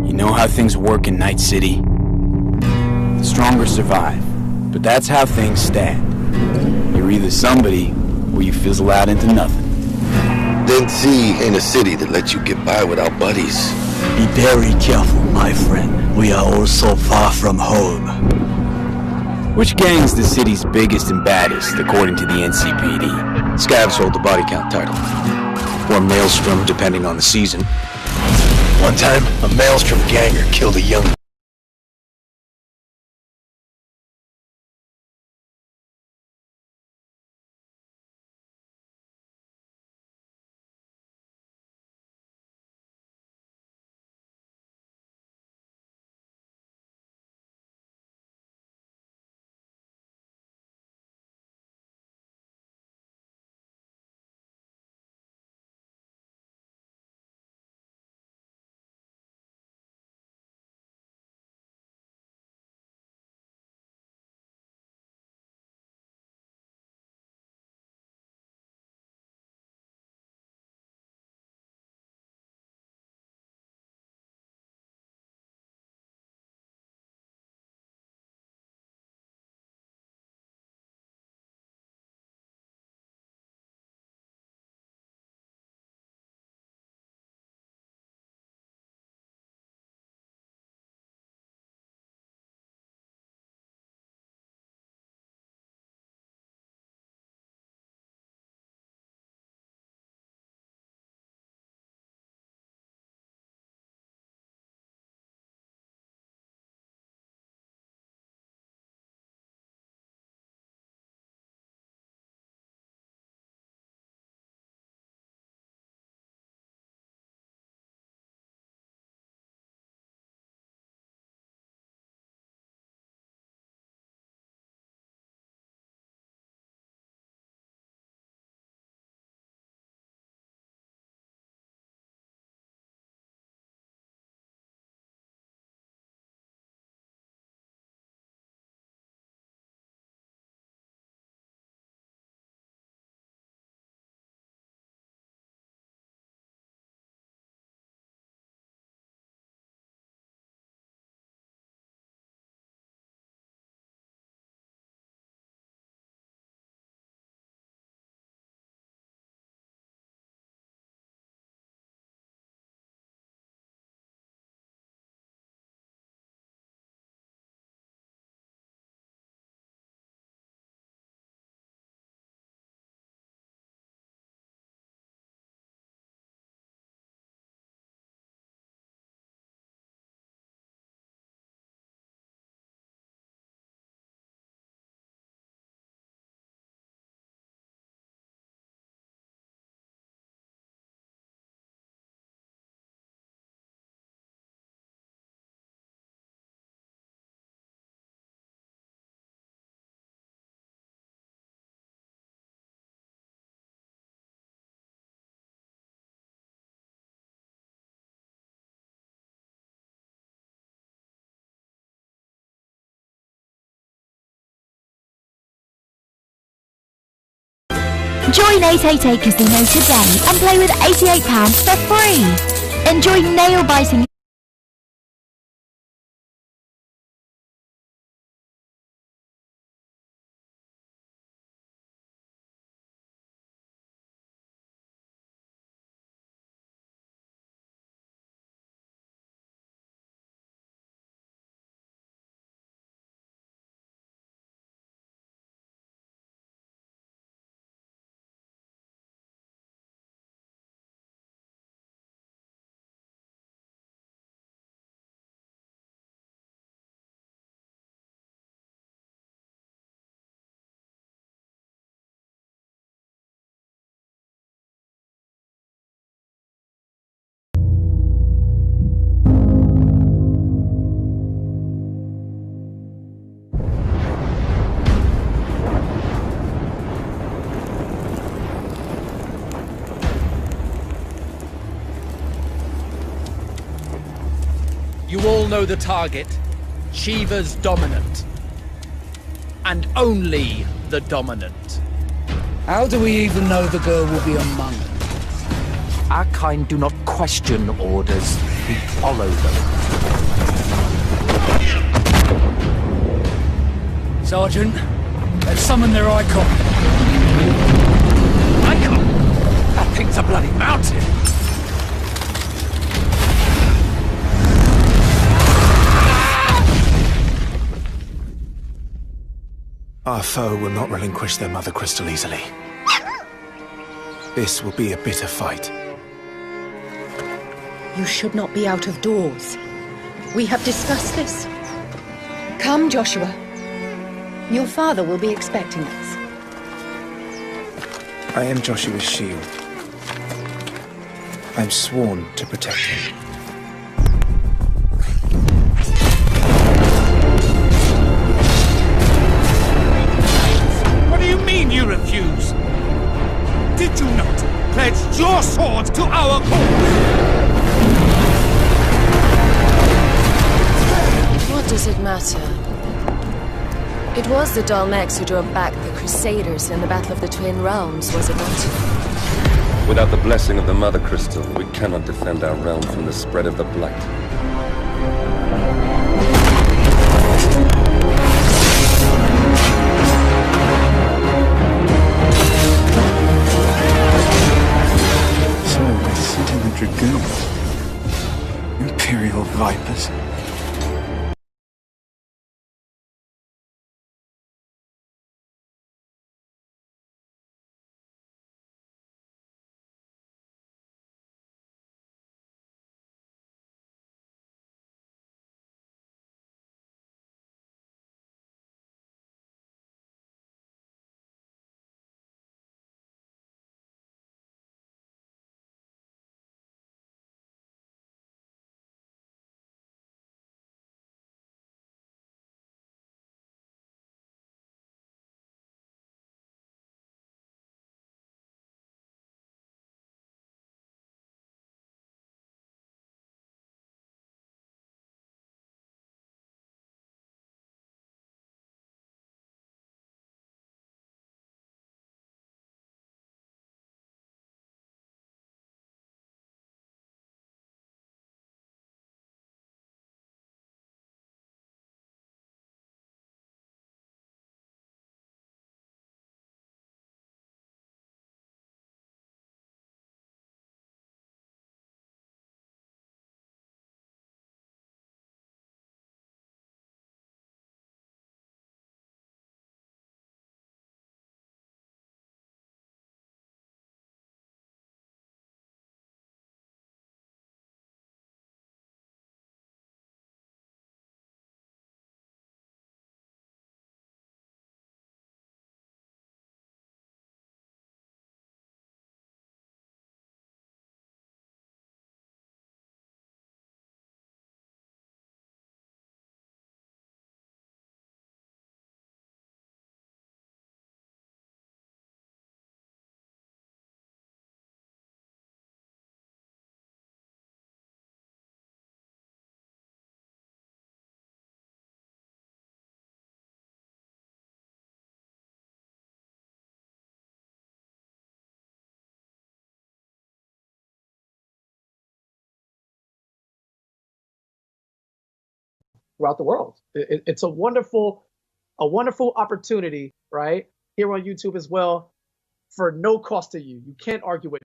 K: You know how things work in Night City? The stronger survive, but that's how things stand. You're either somebody, or you fizzle out into nothing.
O: Then Z ain't a city that lets you get by without buddies.
R: Be very careful, my friend. We are all so far from home.
K: Which gang's the city's biggest and baddest, according to the NCPD?
S: Scavs hold the body count title. Or Maelstrom, depending on the season. One time, a Maelstrom ganger killed a young
A: Join 888 Casino today and play with £88 for free. Enjoy nail-biting.
T: You all know the target. Shiva's dominant. And only the dominant.
U: How do we even know the girl will be among us?
V: Our kind do not question orders, we follow them.
U: Sergeant, let's summon their icon.
V: Icon? That thing's a bloody mountain!
W: Our foe will not relinquish their mother crystal easily. This will be a bitter fight.
X: You should not be out of doors. We have discussed this. Come, Joshua. Your father will be expecting us.
W: I am Joshua's shield. I'm sworn to protect him.
T: What do you mean you refuse? Did you not pledge your sword to our cause?
Y: What does it matter? It was the Dalmex who drove back the Crusaders in the Battle of the Twin Realms, was it not?
Z: Without the blessing of the Mother Crystal, we cannot defend our realm from the spread of the Blight.
W: So, I sit in the Dragoons. Imperial Vipers.
D: throughout the world. It's a wonderful opportunity, right? Here on YouTube as well, for no cost to you. You can't argue with it.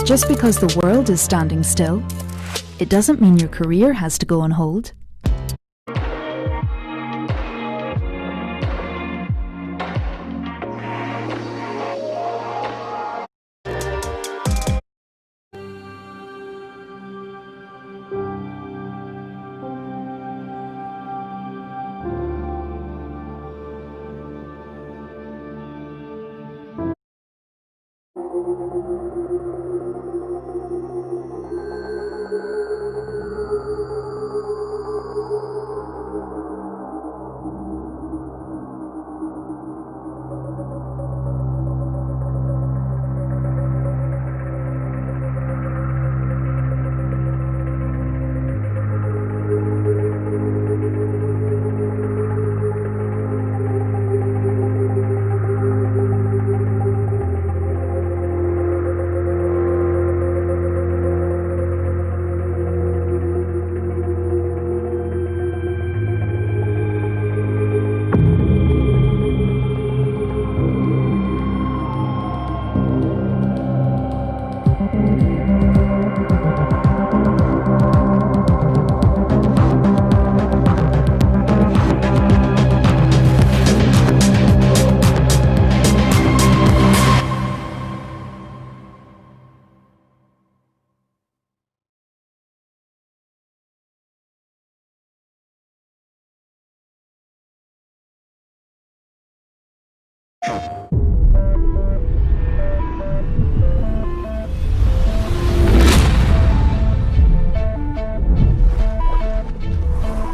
G: Just because the world is standing still, it doesn't mean your career has to go on hold.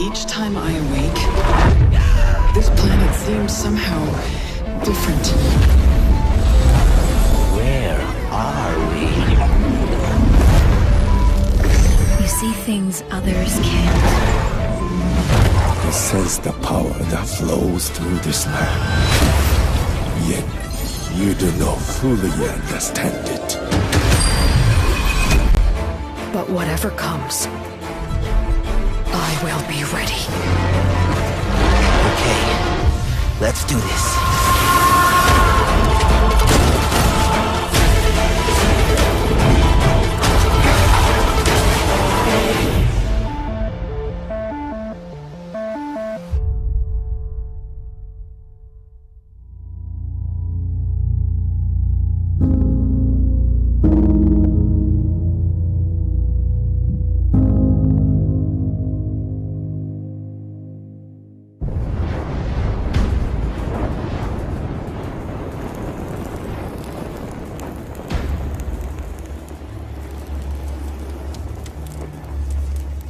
I: Each time I awake, this planet seems somehow different.
R: Where are we?
X: You see things others can't.
W: I sense the power that flows through this land. Yet, you do not fully understand it.
X: But whatever comes, I will be ready.
R: Okay, let's do this.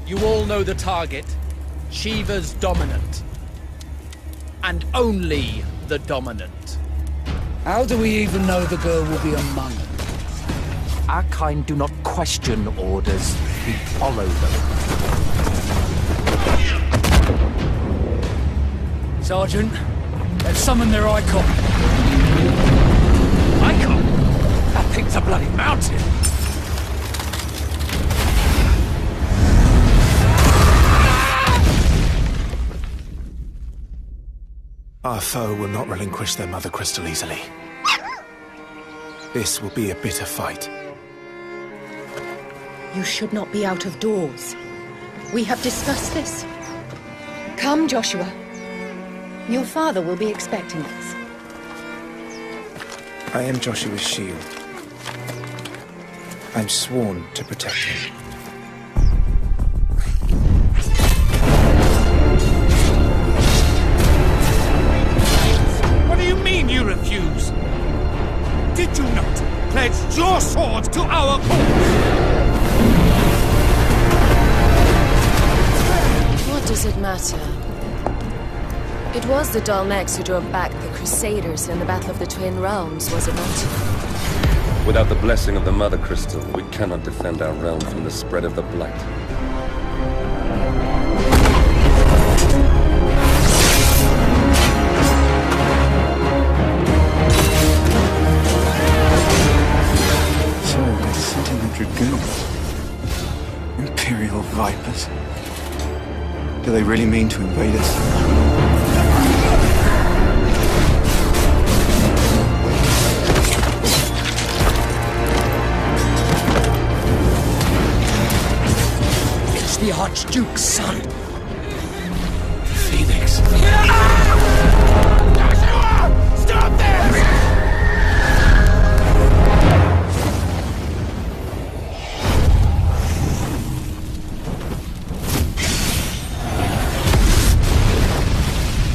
T: You all know the target. Shiva's dominant. And only the dominant.
U: How do we even know the girl will be among us?
V: Our kind do not question orders, we follow them.
U: Sergeant, they've summoned their icon.
T: Icon? That thing's a bloody mountain.
W: Our foe will not relinquish their mother crystal easily. This will be a bitter fight.
X: You should not be out of doors. We have discussed this. Come, Joshua. Your father will be expecting us.
C: I am Joshua's shield. I'm sworn to protect him.
T: What do you mean you refuse? Did you not pledge your swords to our cause?
Y: What does it matter? It was the Dalmex who drove back the Crusaders in the Battle of the Twin Realms, was it not?
Z: Without the blessing of the Mother Crystal, we cannot defend our realm from the spread of the Blight.
C: So, they're Sentinel Dragoons. Imperial Vipers. Do they really mean to invade us?
V: The Archduke's son.
C: Phoenix.
T: Joshua! Stop this!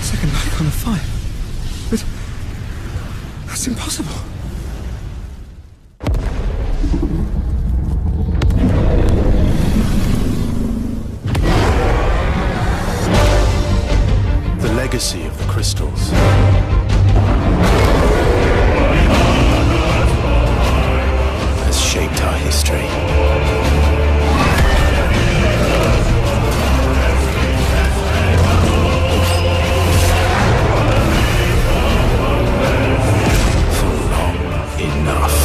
C: Second icon of fire. But that's impossible.
S: Legacy of the crystals. Has shaped our history. For long enough.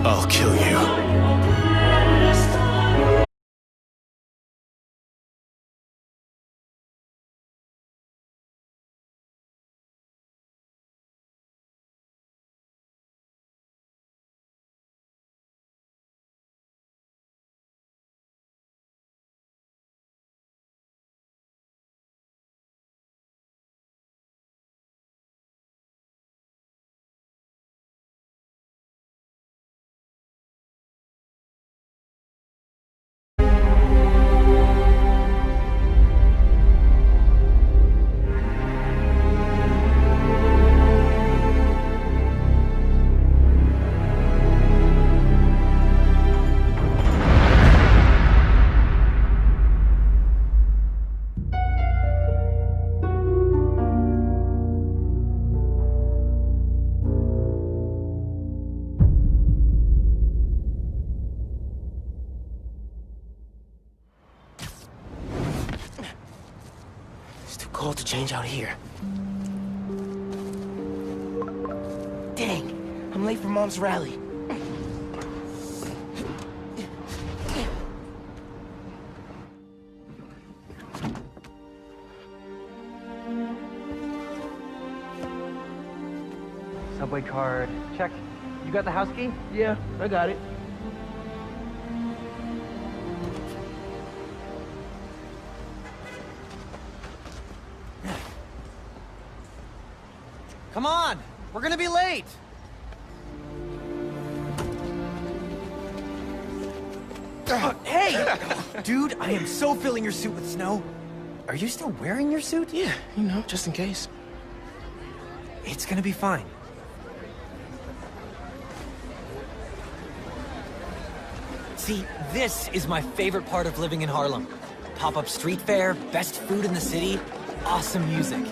S: I'll kill you.
P: Cold to change out here. Dang, I'm late for Mom's rally.
E: Subway card, check. You got the house key?
P: Yeah, I got it.
E: Come on! We're gonna be late! Hey! Dude, I am so filling your suit with snow. Are you still wearing your suit?
P: Yeah, you know, just in case.
E: It's gonna be fine. See, this is my favorite part of living in Harlem. Pop-up street fair, best food in the city, awesome music.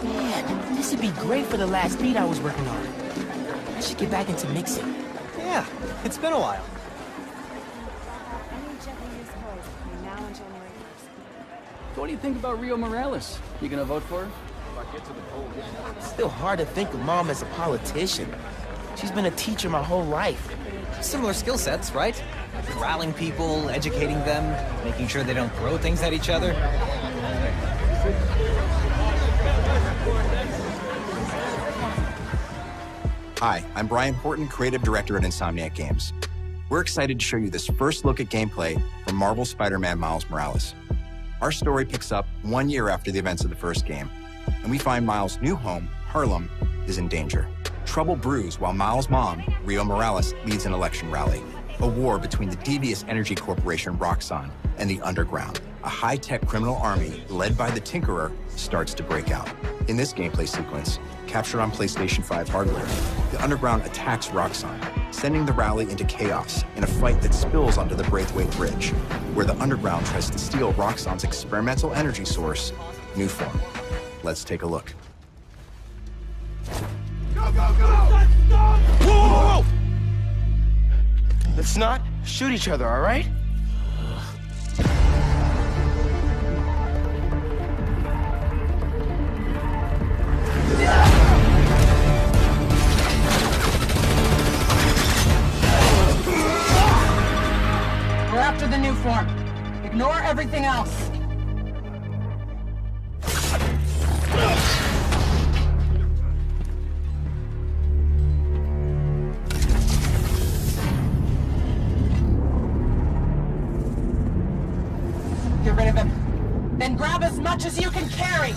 P: Man, this would be great for the last beat I was working on. I should get back into mixing.
E: Yeah, it's been a while.
J: So what do you think about Rio Morales? You gonna vote for her?
P: It's still hard to think of Mom as a politician. She's been a teacher my whole life.
E: Similar skill sets, right? Corralling people, educating them, making sure they don't throw things at each other.
B: Hi, I'm Brian Horton, Creative Director at Insomniac Games. We're excited to show you this first look at gameplay from Marvel Spider-Man Miles Morales. Our story picks up 1 year after the events of the first game, and we find Miles' new home, Harlem, is in danger. Trouble brews while Miles' mom, Rio Morales, leads an election rally. A war between the devious energy corporation Roxxon and the Underground. A high-tech criminal army led by the Tinkerer starts to break out. In this gameplay sequence, captured on PlayStation 5 hardware, the Underground attacks Roxxon, sending the rally into chaos in a fight that spills onto the Braithwaite Bridge, where the Underground tries to steal Roxxon's experimental energy source, Newform. Let's take a look.
F: Go, go, go! Stop! Whoa, whoa, whoa! Let's not shoot each other, all right?
H: We're after the new form. Ignore everything else. Get rid of him. Then grab as much as you can carry.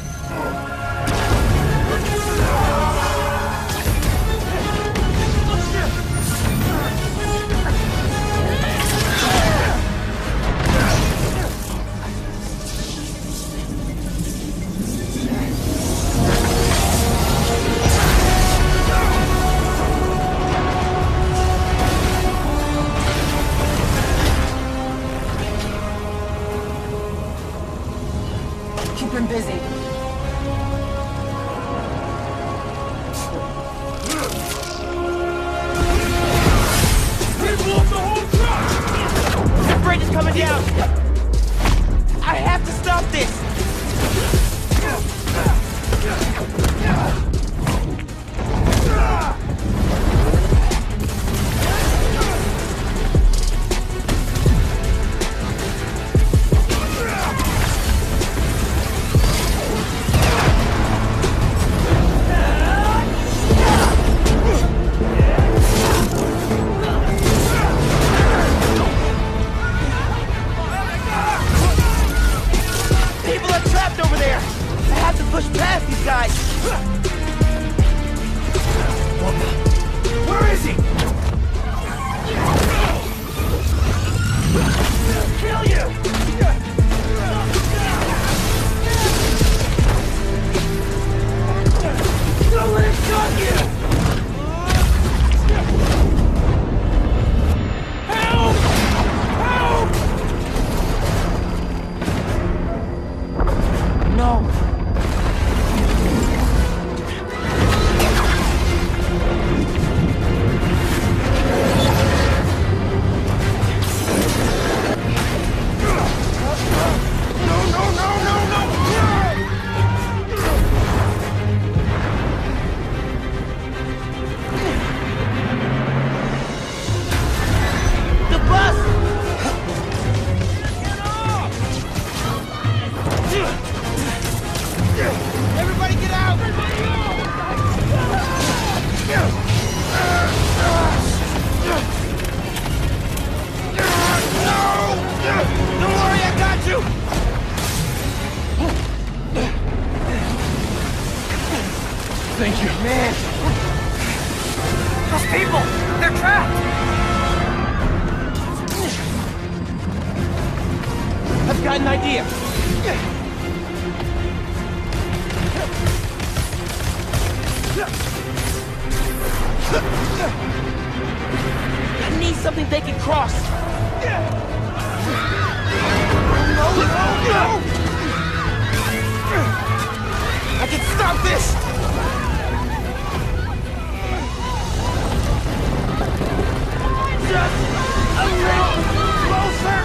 H: Keep him busy.
F: That bridge is coming down! I have to stop this! People are trapped over there! I have to push past these guys! Where is he? Kill you! Don't let him shot you! Help! Help! No! The bus! Everybody get out! No! Don't worry, I got you!
H: Thank you.
F: Man! Those people! They're trapped! I've got an idea! I need something they can cross! No, no, no! I can stop this! Just a little closer!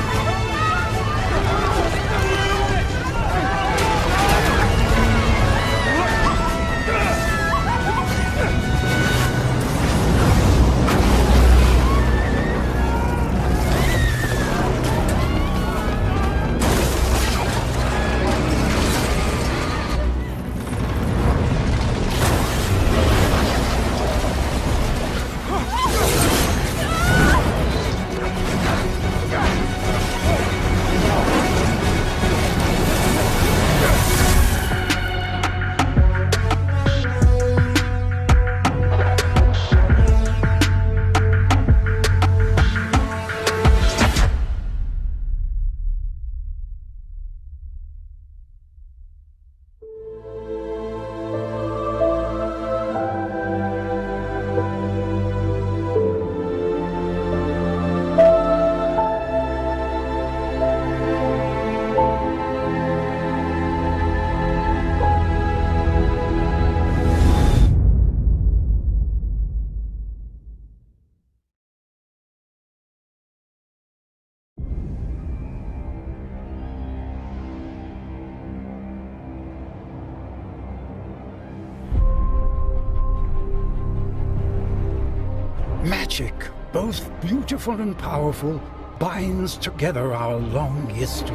K: magic, both beautiful and powerful, binds together our long history.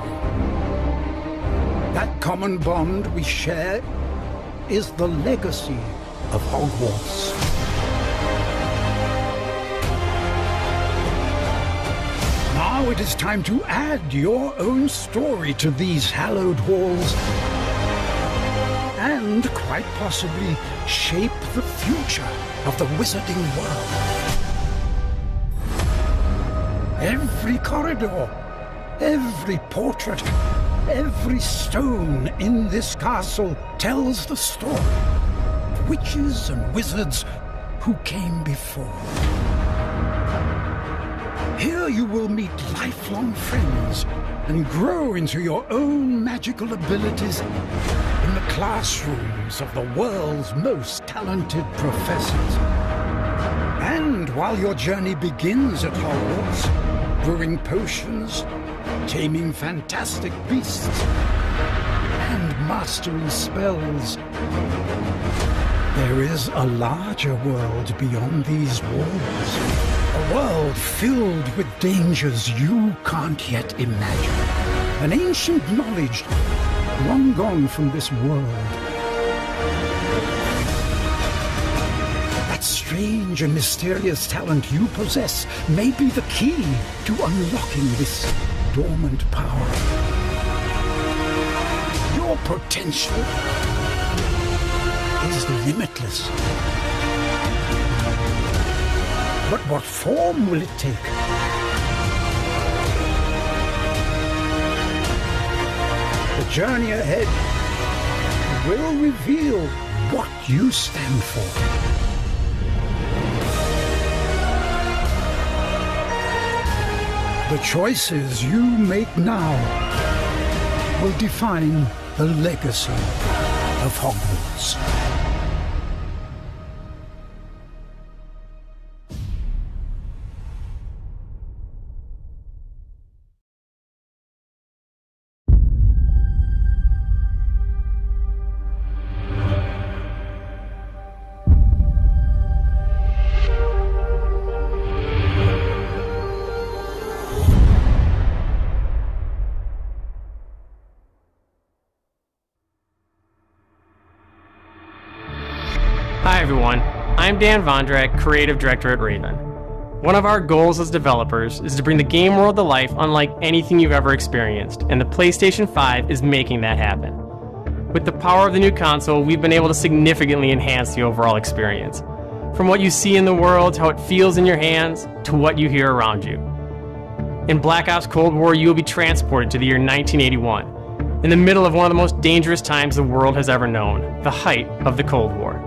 K: That common bond we share is the legacy of Hogwarts. Now it is time to add your own story to these hallowed halls and, quite possibly, shape the future of the wizarding world. Every corridor, every portrait, every stone in this castle tells the story of witches and wizards who came before. Here you will meet lifelong friends and grow into your own magical abilities in the classrooms of the world's most talented professors. And while your journey begins at Hogwarts, brewing potions, taming fantastic beasts, and mastering spells, there is a larger world beyond these walls. A world filled with dangers you can't yet imagine. An ancient knowledge long gone from this world. That strange and mysterious talent you possess may be the key to unlocking this dormant power. Your potential is limitless. But what form will it take? The journey ahead will reveal what you stand for. The choices you make now will define the legacy of Hogwarts.
L: Hi everyone, I'm Dan Vondrak, Creative Director at Raven. One of our goals as developers is to bring the game world to life unlike anything you've ever experienced, and the PlayStation 5 is making that happen. With the power of the new console, we've been able to significantly enhance the overall experience. From what you see in the world, to how it feels in your hands, to what you hear around you. In Black Ops Cold War, you will be transported to the year 1981, in the middle of one of the most dangerous times the world has ever known, the height of the Cold War.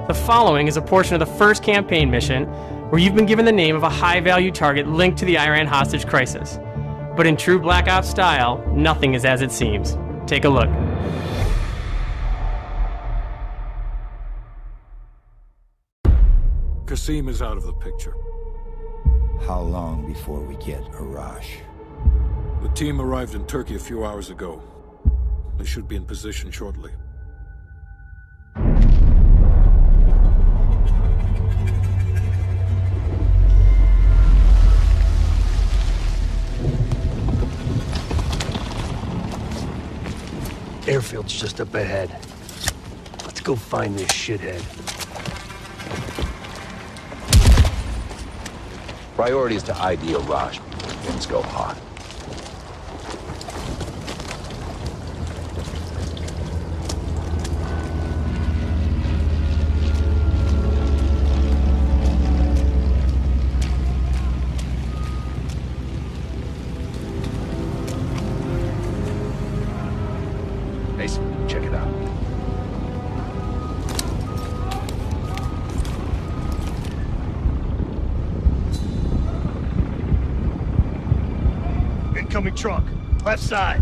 L: The following is a portion of the first campaign mission where you've been given the name of a high-value target linked to the Iran hostage crisis. But in true Black Ops style, nothing is as it seems. Take a look.
M: Kasim is out of the picture.
W: How long before we get Arash?
M: The team arrived in Turkey a few hours ago. They should be in position shortly.
R: Airfield's just up ahead. Let's go find this shithead.
N: Priority is to ID Arash before things go hot. Mason, check it out.
R: Incoming truck, left side.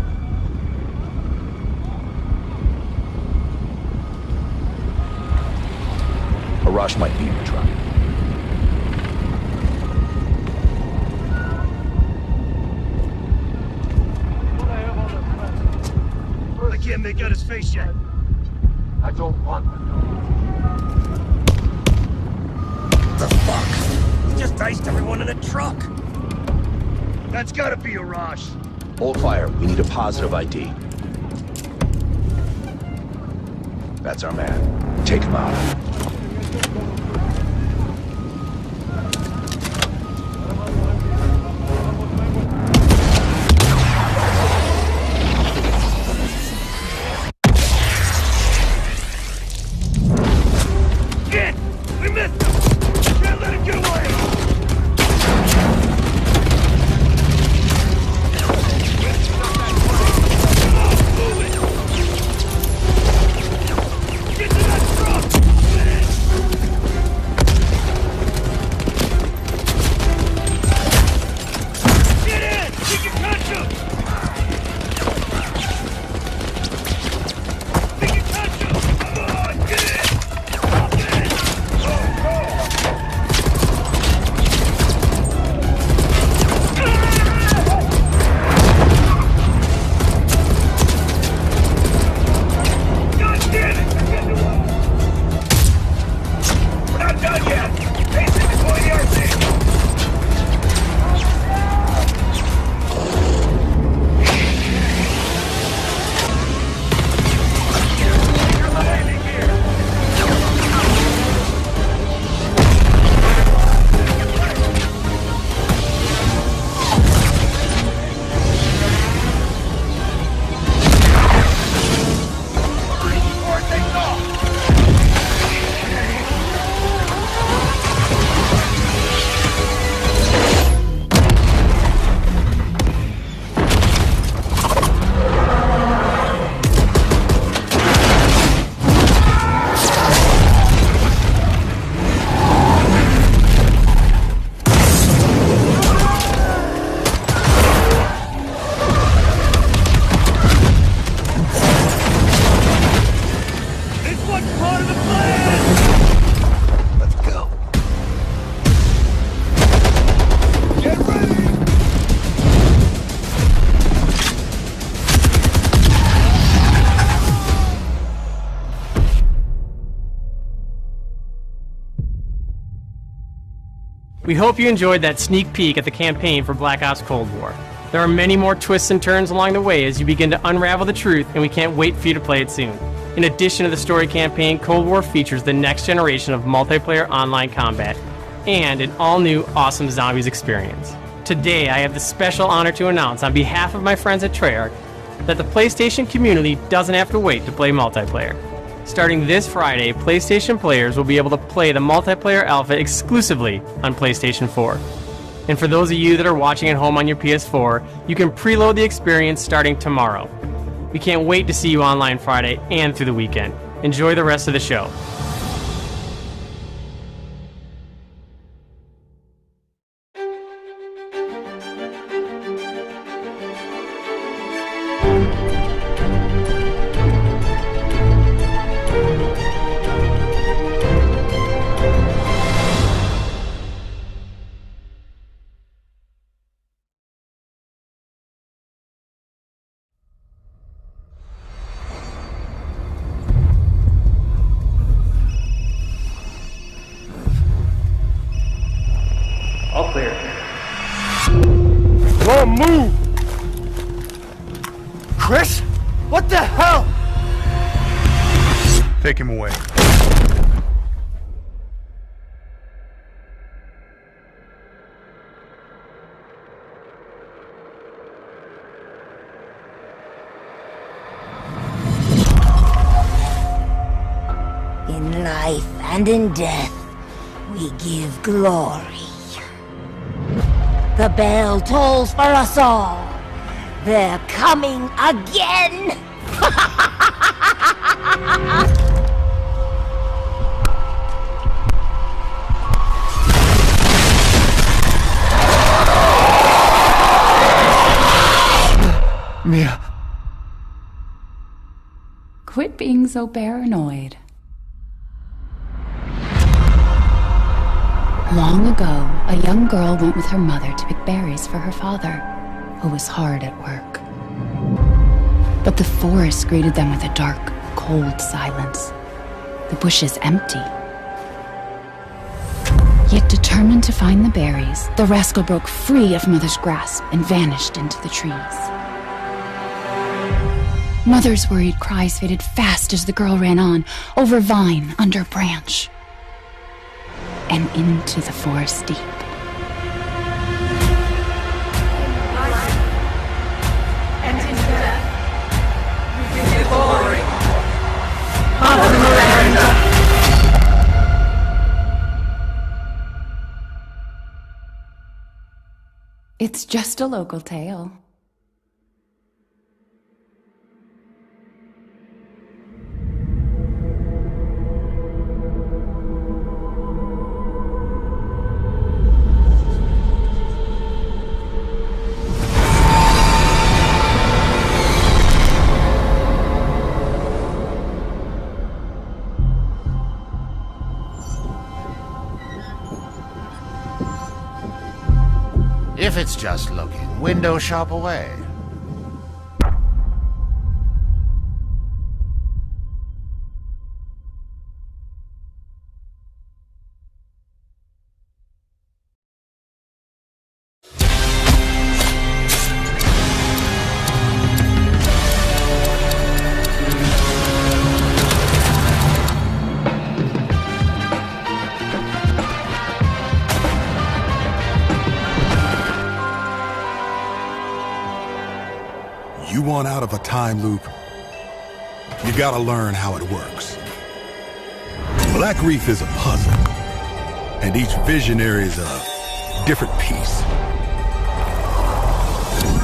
N: Arash might be in the truck.
R: I can't make out his face yet.
N: I don't want to know.
R: The fuck?
A: just iced everyone in the truck. That's gotta be a Rosh.
N: Hold fire. We need a positive ID. That's our man. Take him out.
L: We hope you enjoyed that sneak peek at the campaign for Black Ops Cold War. There are many more twists and turns along the way as you begin to unravel the truth, and we can't wait for you to play it soon. In addition to the story campaign, Cold War features the next generation of multiplayer online combat and an all-new awesome zombies experience. Today, I have the special honor to announce on behalf of my friends at Treyarch that the PlayStation community doesn't have to wait to play multiplayer. Starting this Friday, PlayStation players will be able to play the multiplayer alpha exclusively on PlayStation 4. And for those of you that are watching at home on your PS4, you can preload the experience starting tomorrow. We can't wait to see you online Friday and through the weekend. Enjoy the rest of the show.
D: All clear.
A: Wrong move! Chris? What the hell?
C: Take him away.
G: In life and in death, we give glory. The bell tolls for us all. They're coming again!
C: Mia.
I: Quit being so paranoid. Long ago, a young girl went with her mother to pick berries for her father, who was hard at work. But the forest greeted them with a dark, cold silence. The bushes empty. Yet determined to find the berries, the rascal broke free of Mother's grasp and vanished into the trees. Mother's worried cries faded fast as the girl ran on, over vine, under branch, and into the forest deep.
H: And in death, we give glory. Mother Miranda.
I: It's just a local tale.
D: If it's just looking, window shop away.
O: You want out of a time loop? You gotta learn how it works. Black Reef is a puzzle, and each visionary is a different piece.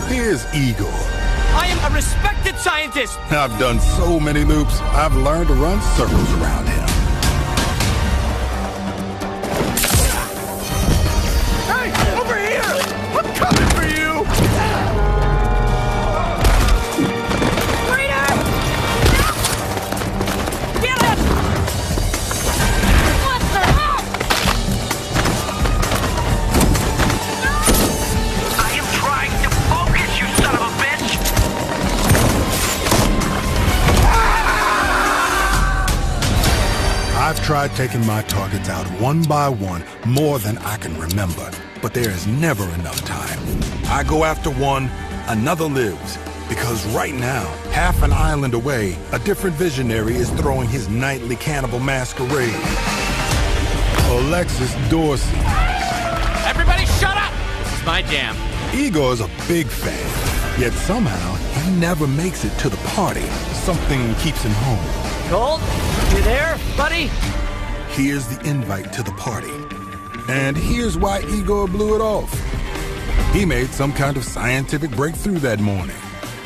O: Here's Igor.
T: I am a respected scientist!
O: I've done so many loops, I've learned to run circles around him.
T: Hey, over here! I'm coming for you!
O: I've tried taking my targets out one by one more than I can remember, but there is never enough time. I go after one, another lives, because right now, half an island away, a different visionary is throwing his nightly cannibal masquerade. Alexis Dorsey.
T: Everybody shut up! This is my jam.
O: Igor's a big fan, yet somehow he never makes it to the party. Something keeps him home.
T: Gold, you there, buddy?
O: Here's the invite to the party. And here's why Igor blew it off. He made some kind of scientific breakthrough that morning.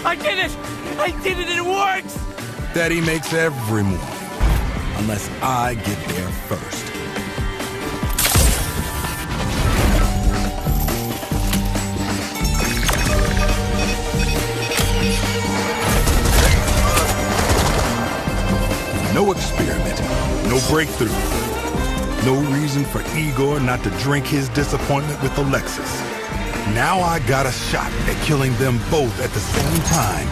T: I did it! I did it, it works!
O: That he makes every morning. Unless I get there first. No experiment, no breakthrough. No reason for Igor not to drink his disappointment with Alexis. Now I got a shot at killing them both at the same time,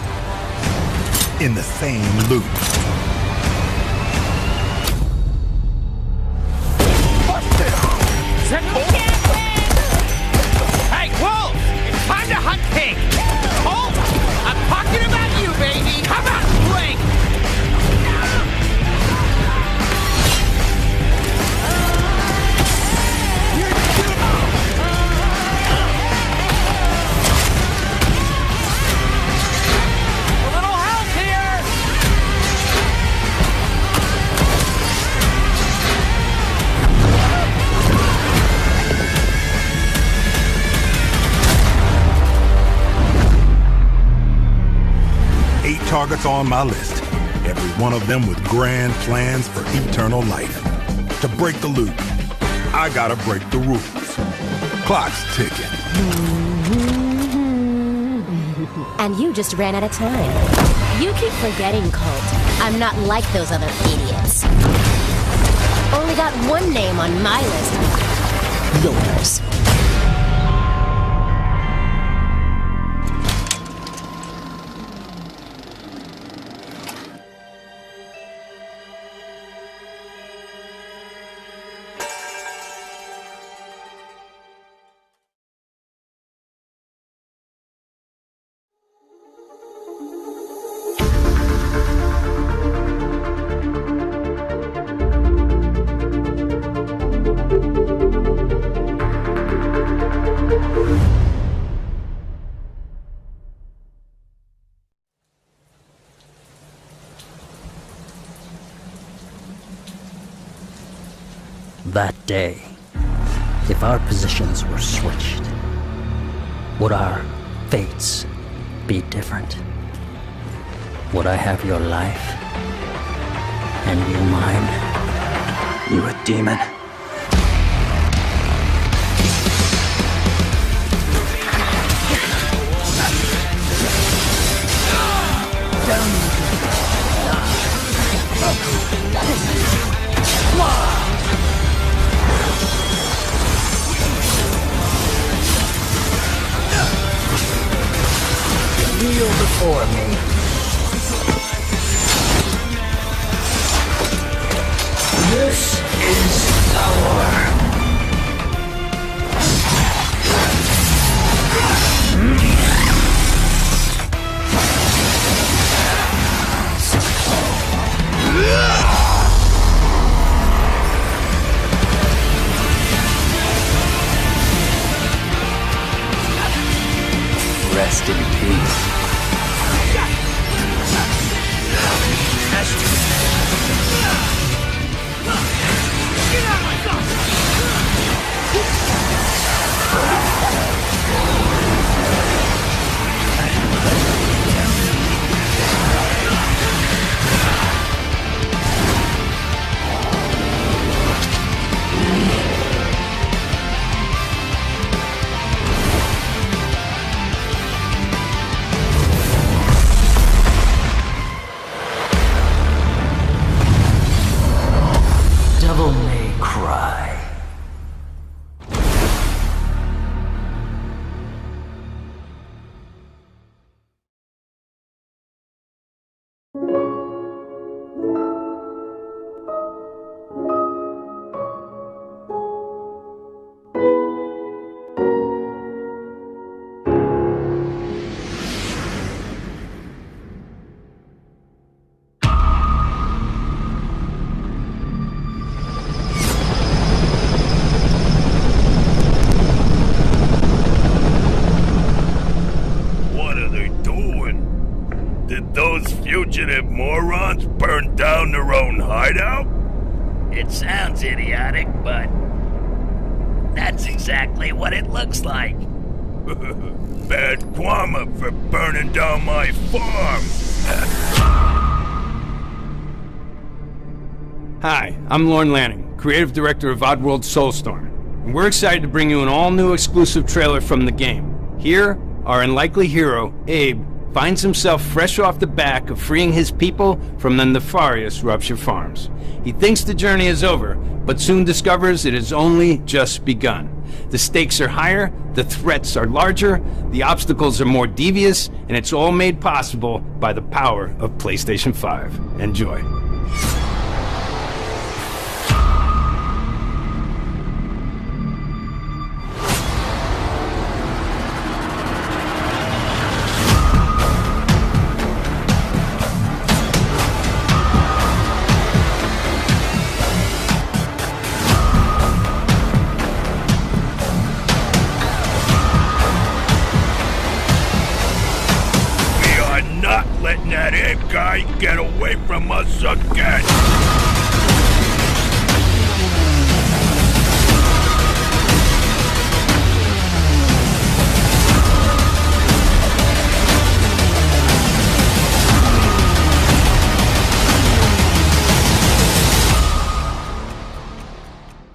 O: in the same loop.
T: Is that Wolf? Hey, Wolf! It's time to hunt pig! Wolf! I'm talking about you, baby! Come on, Blake! A little help here!
O: Targets on my list, every one of them with grand plans for eternal life. To break the loop, I gotta break the rules. Clock's ticking.
Q: And you just ran out of time. You keep forgetting, Colt. I'm not like those other idiots. Only got one name on my list. Yours.
S: That day, if our positions were switched, would our fates be different? Would I have your life and you mine? You a demon? Kneel before me. This is power. Rest in peace. Devil may cry.
U: What are they doing? Did those fugitive morons burn down their own hideout?
V: It sounds idiotic, but that's exactly what it looks like.
U: Bad karma for burning down my farm.
X: Hi, I'm Lorne Lanning, creative director of Oddworld Soulstorm, and we're excited to bring you an all-new exclusive trailer from the game. Here, our unlikely hero, Abe, finds himself fresh off the back of freeing his people from the nefarious Rupture Farms. He thinks the journey is over, but soon discovers it has only just begun. The stakes are higher, the threats are larger, the obstacles are more devious, and it's all made possible by the power of PlayStation 5. Enjoy.
U: Not letting that Abe guy get away from us again!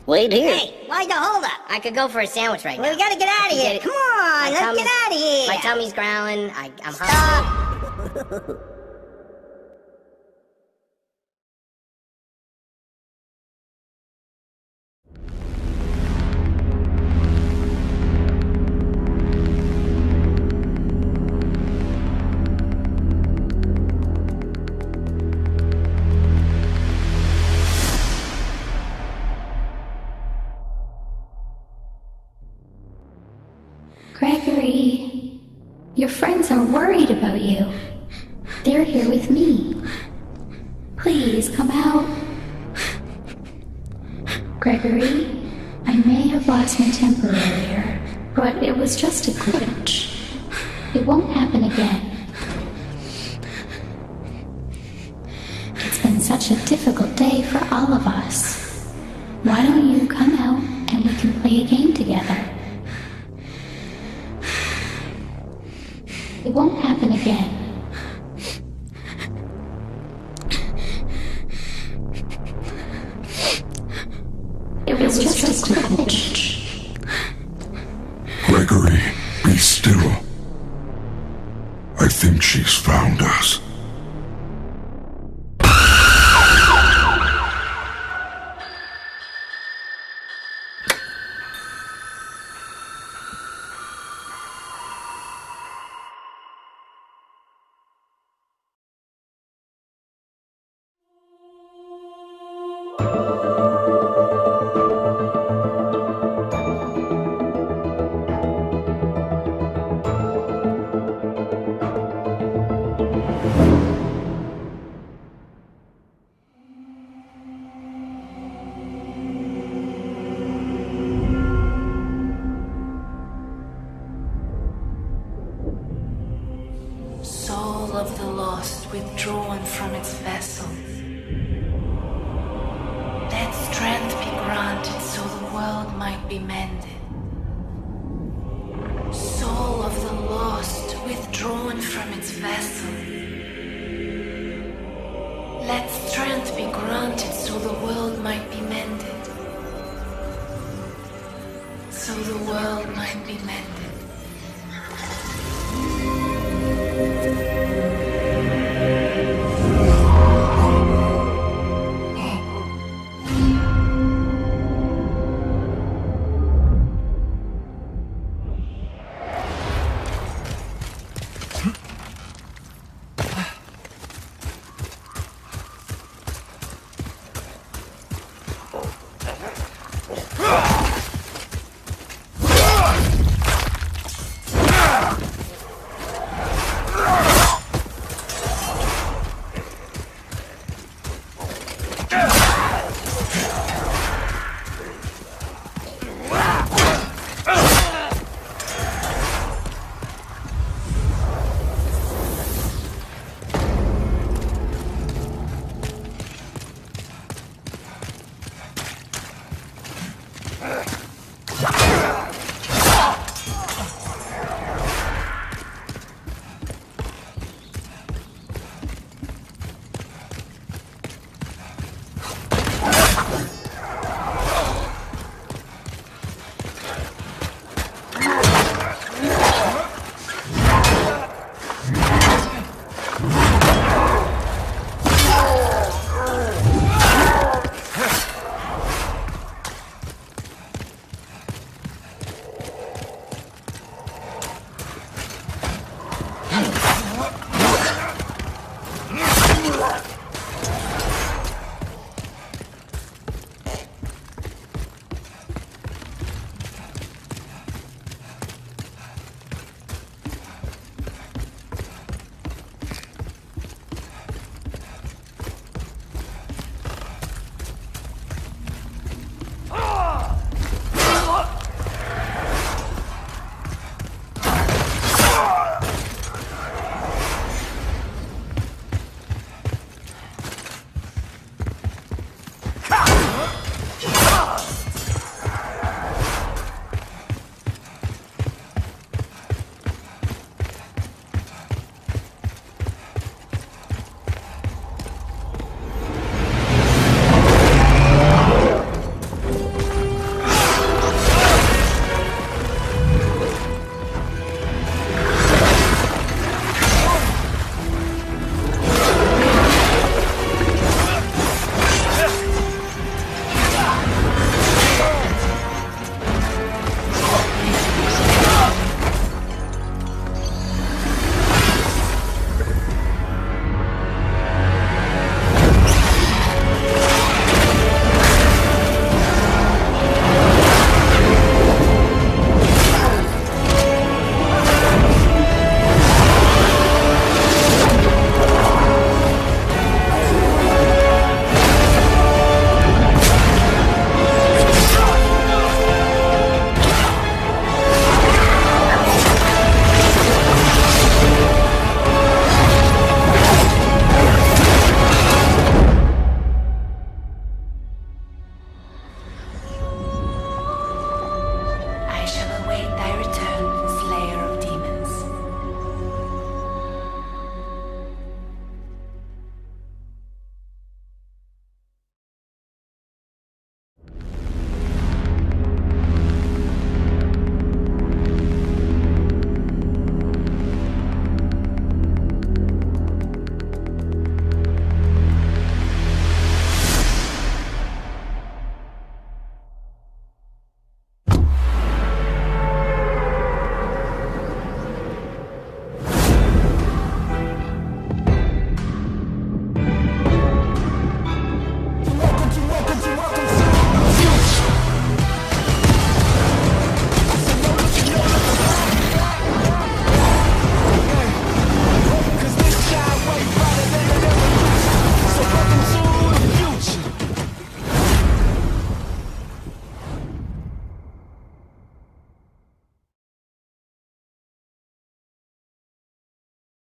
Q: Wait here.
G: Hey, why'd you hold up?
Q: I could go for a sandwich right now.
G: Well, we gotta get out of here. Come on, let's get out of here.
Q: My tummy's growling. I'm hungry.
I: Gregory, your friends are worried about you. They're here with me. Please come out. Gregory, I may have lost my temper earlier, But it was just a glitch. It won't happen again. It's been such a difficult day for all of us. Why don't you come out and we can play a game together? It won't happen again. It was just a glitch.
W: Gregory, be still. I think she's found us.
B: Soul of the lost withdrawn from its vessel. Let strength be granted so the world might be mended. Soul of the lost withdrawn from its vessel. Let strength be granted so the world might be mended. So the world might be mended.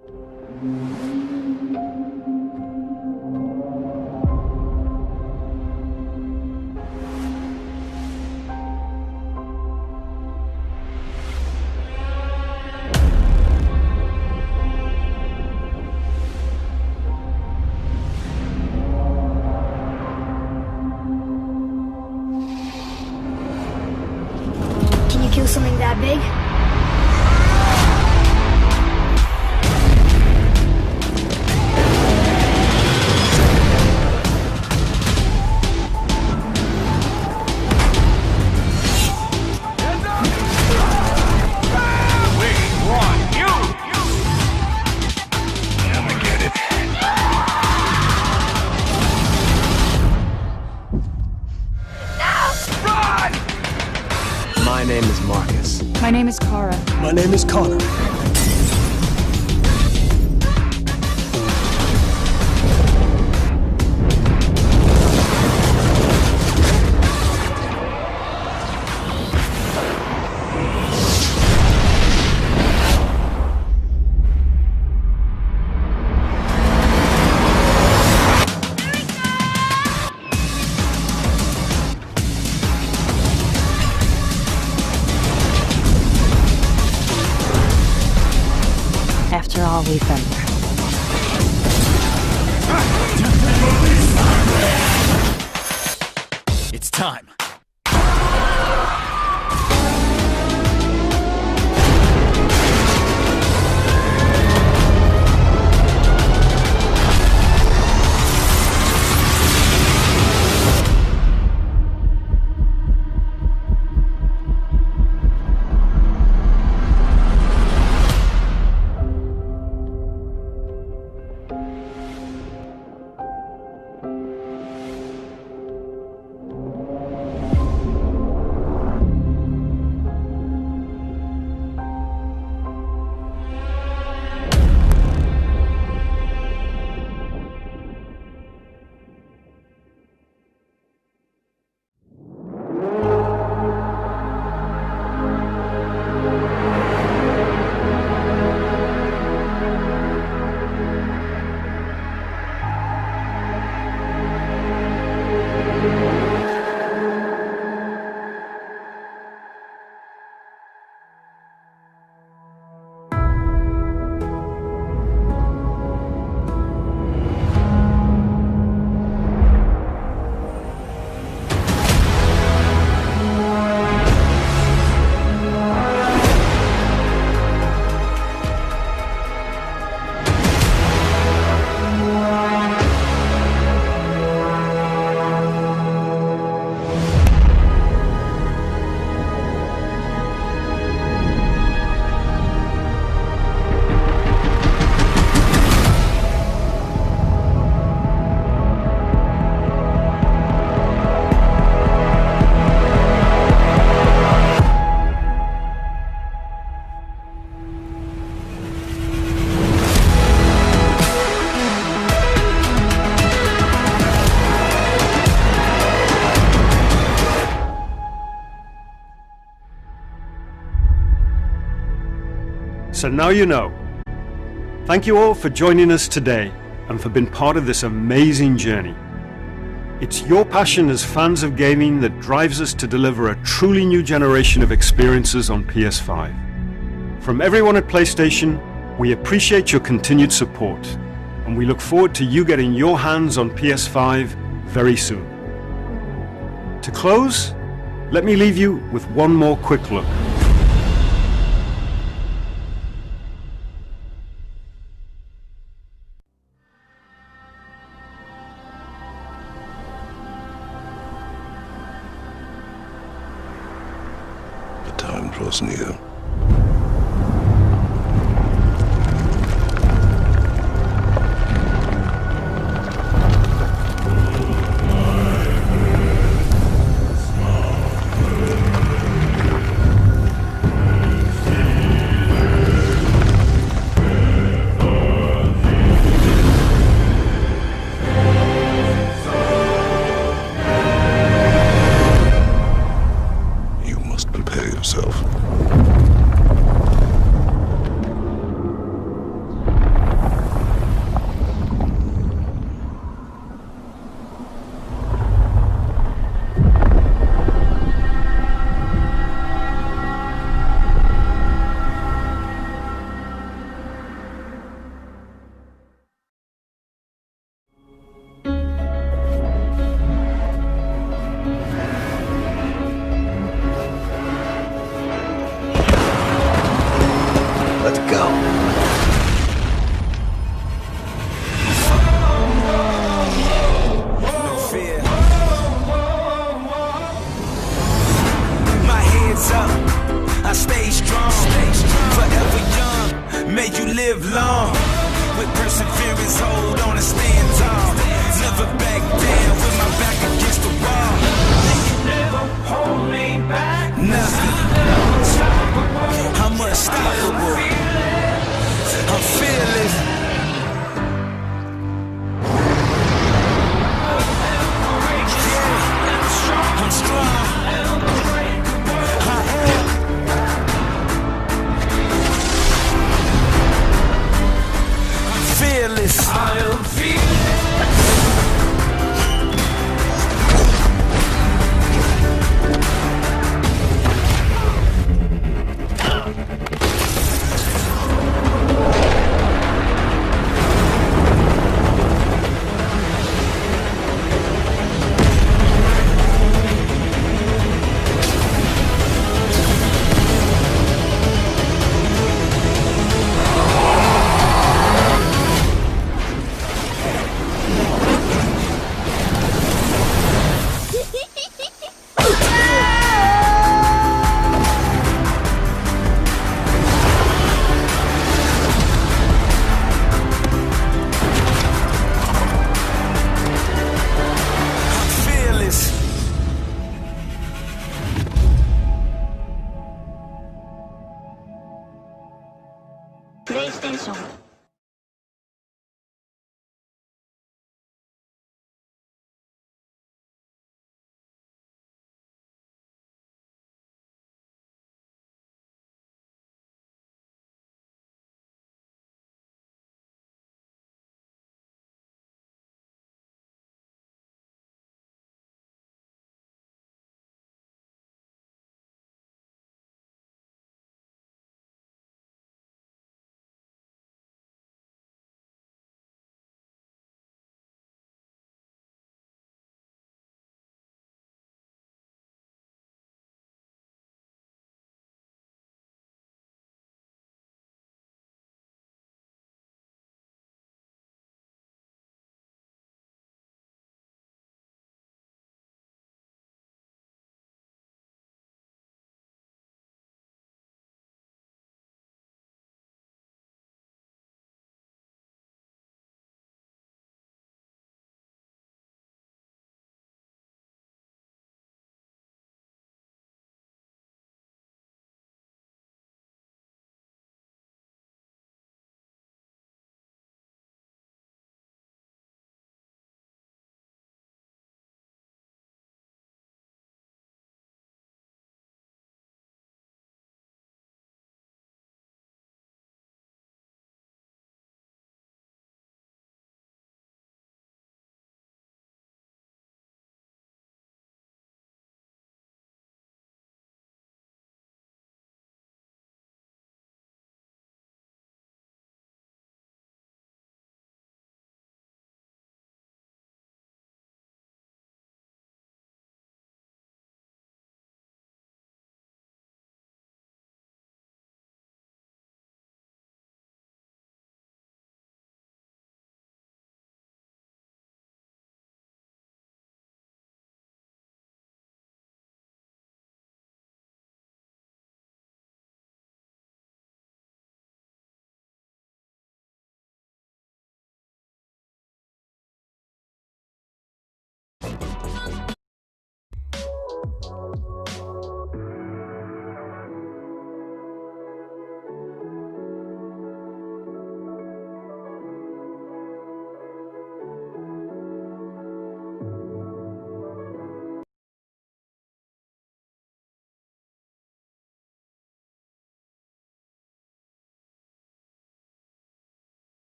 E: Can you kill something that big?
C: My name is Marcus.
I: My name is Kara.
C: My name is Connor.
Q: After all we've been through.
A: It's time.
F: So now you know. Thank you all for joining us today and for being part of this amazing journey. It's your passion as fans of gaming that drives us to deliver a truly new generation of experiences on PS5. From everyone at PlayStation, we appreciate your continued support, and we look forward to you getting your hands on PS5 very soon. To close, let me leave you with one more quick look.
W: Time draws near. You must prepare yourself.
E: may you live long. With perseverance, hold on and stand tall. Never back down with my back against the wall. They can never hold me back. Nothing. I'm unstoppable. I'm fearless. I'm strong. Fearless. I am
J: PlayStation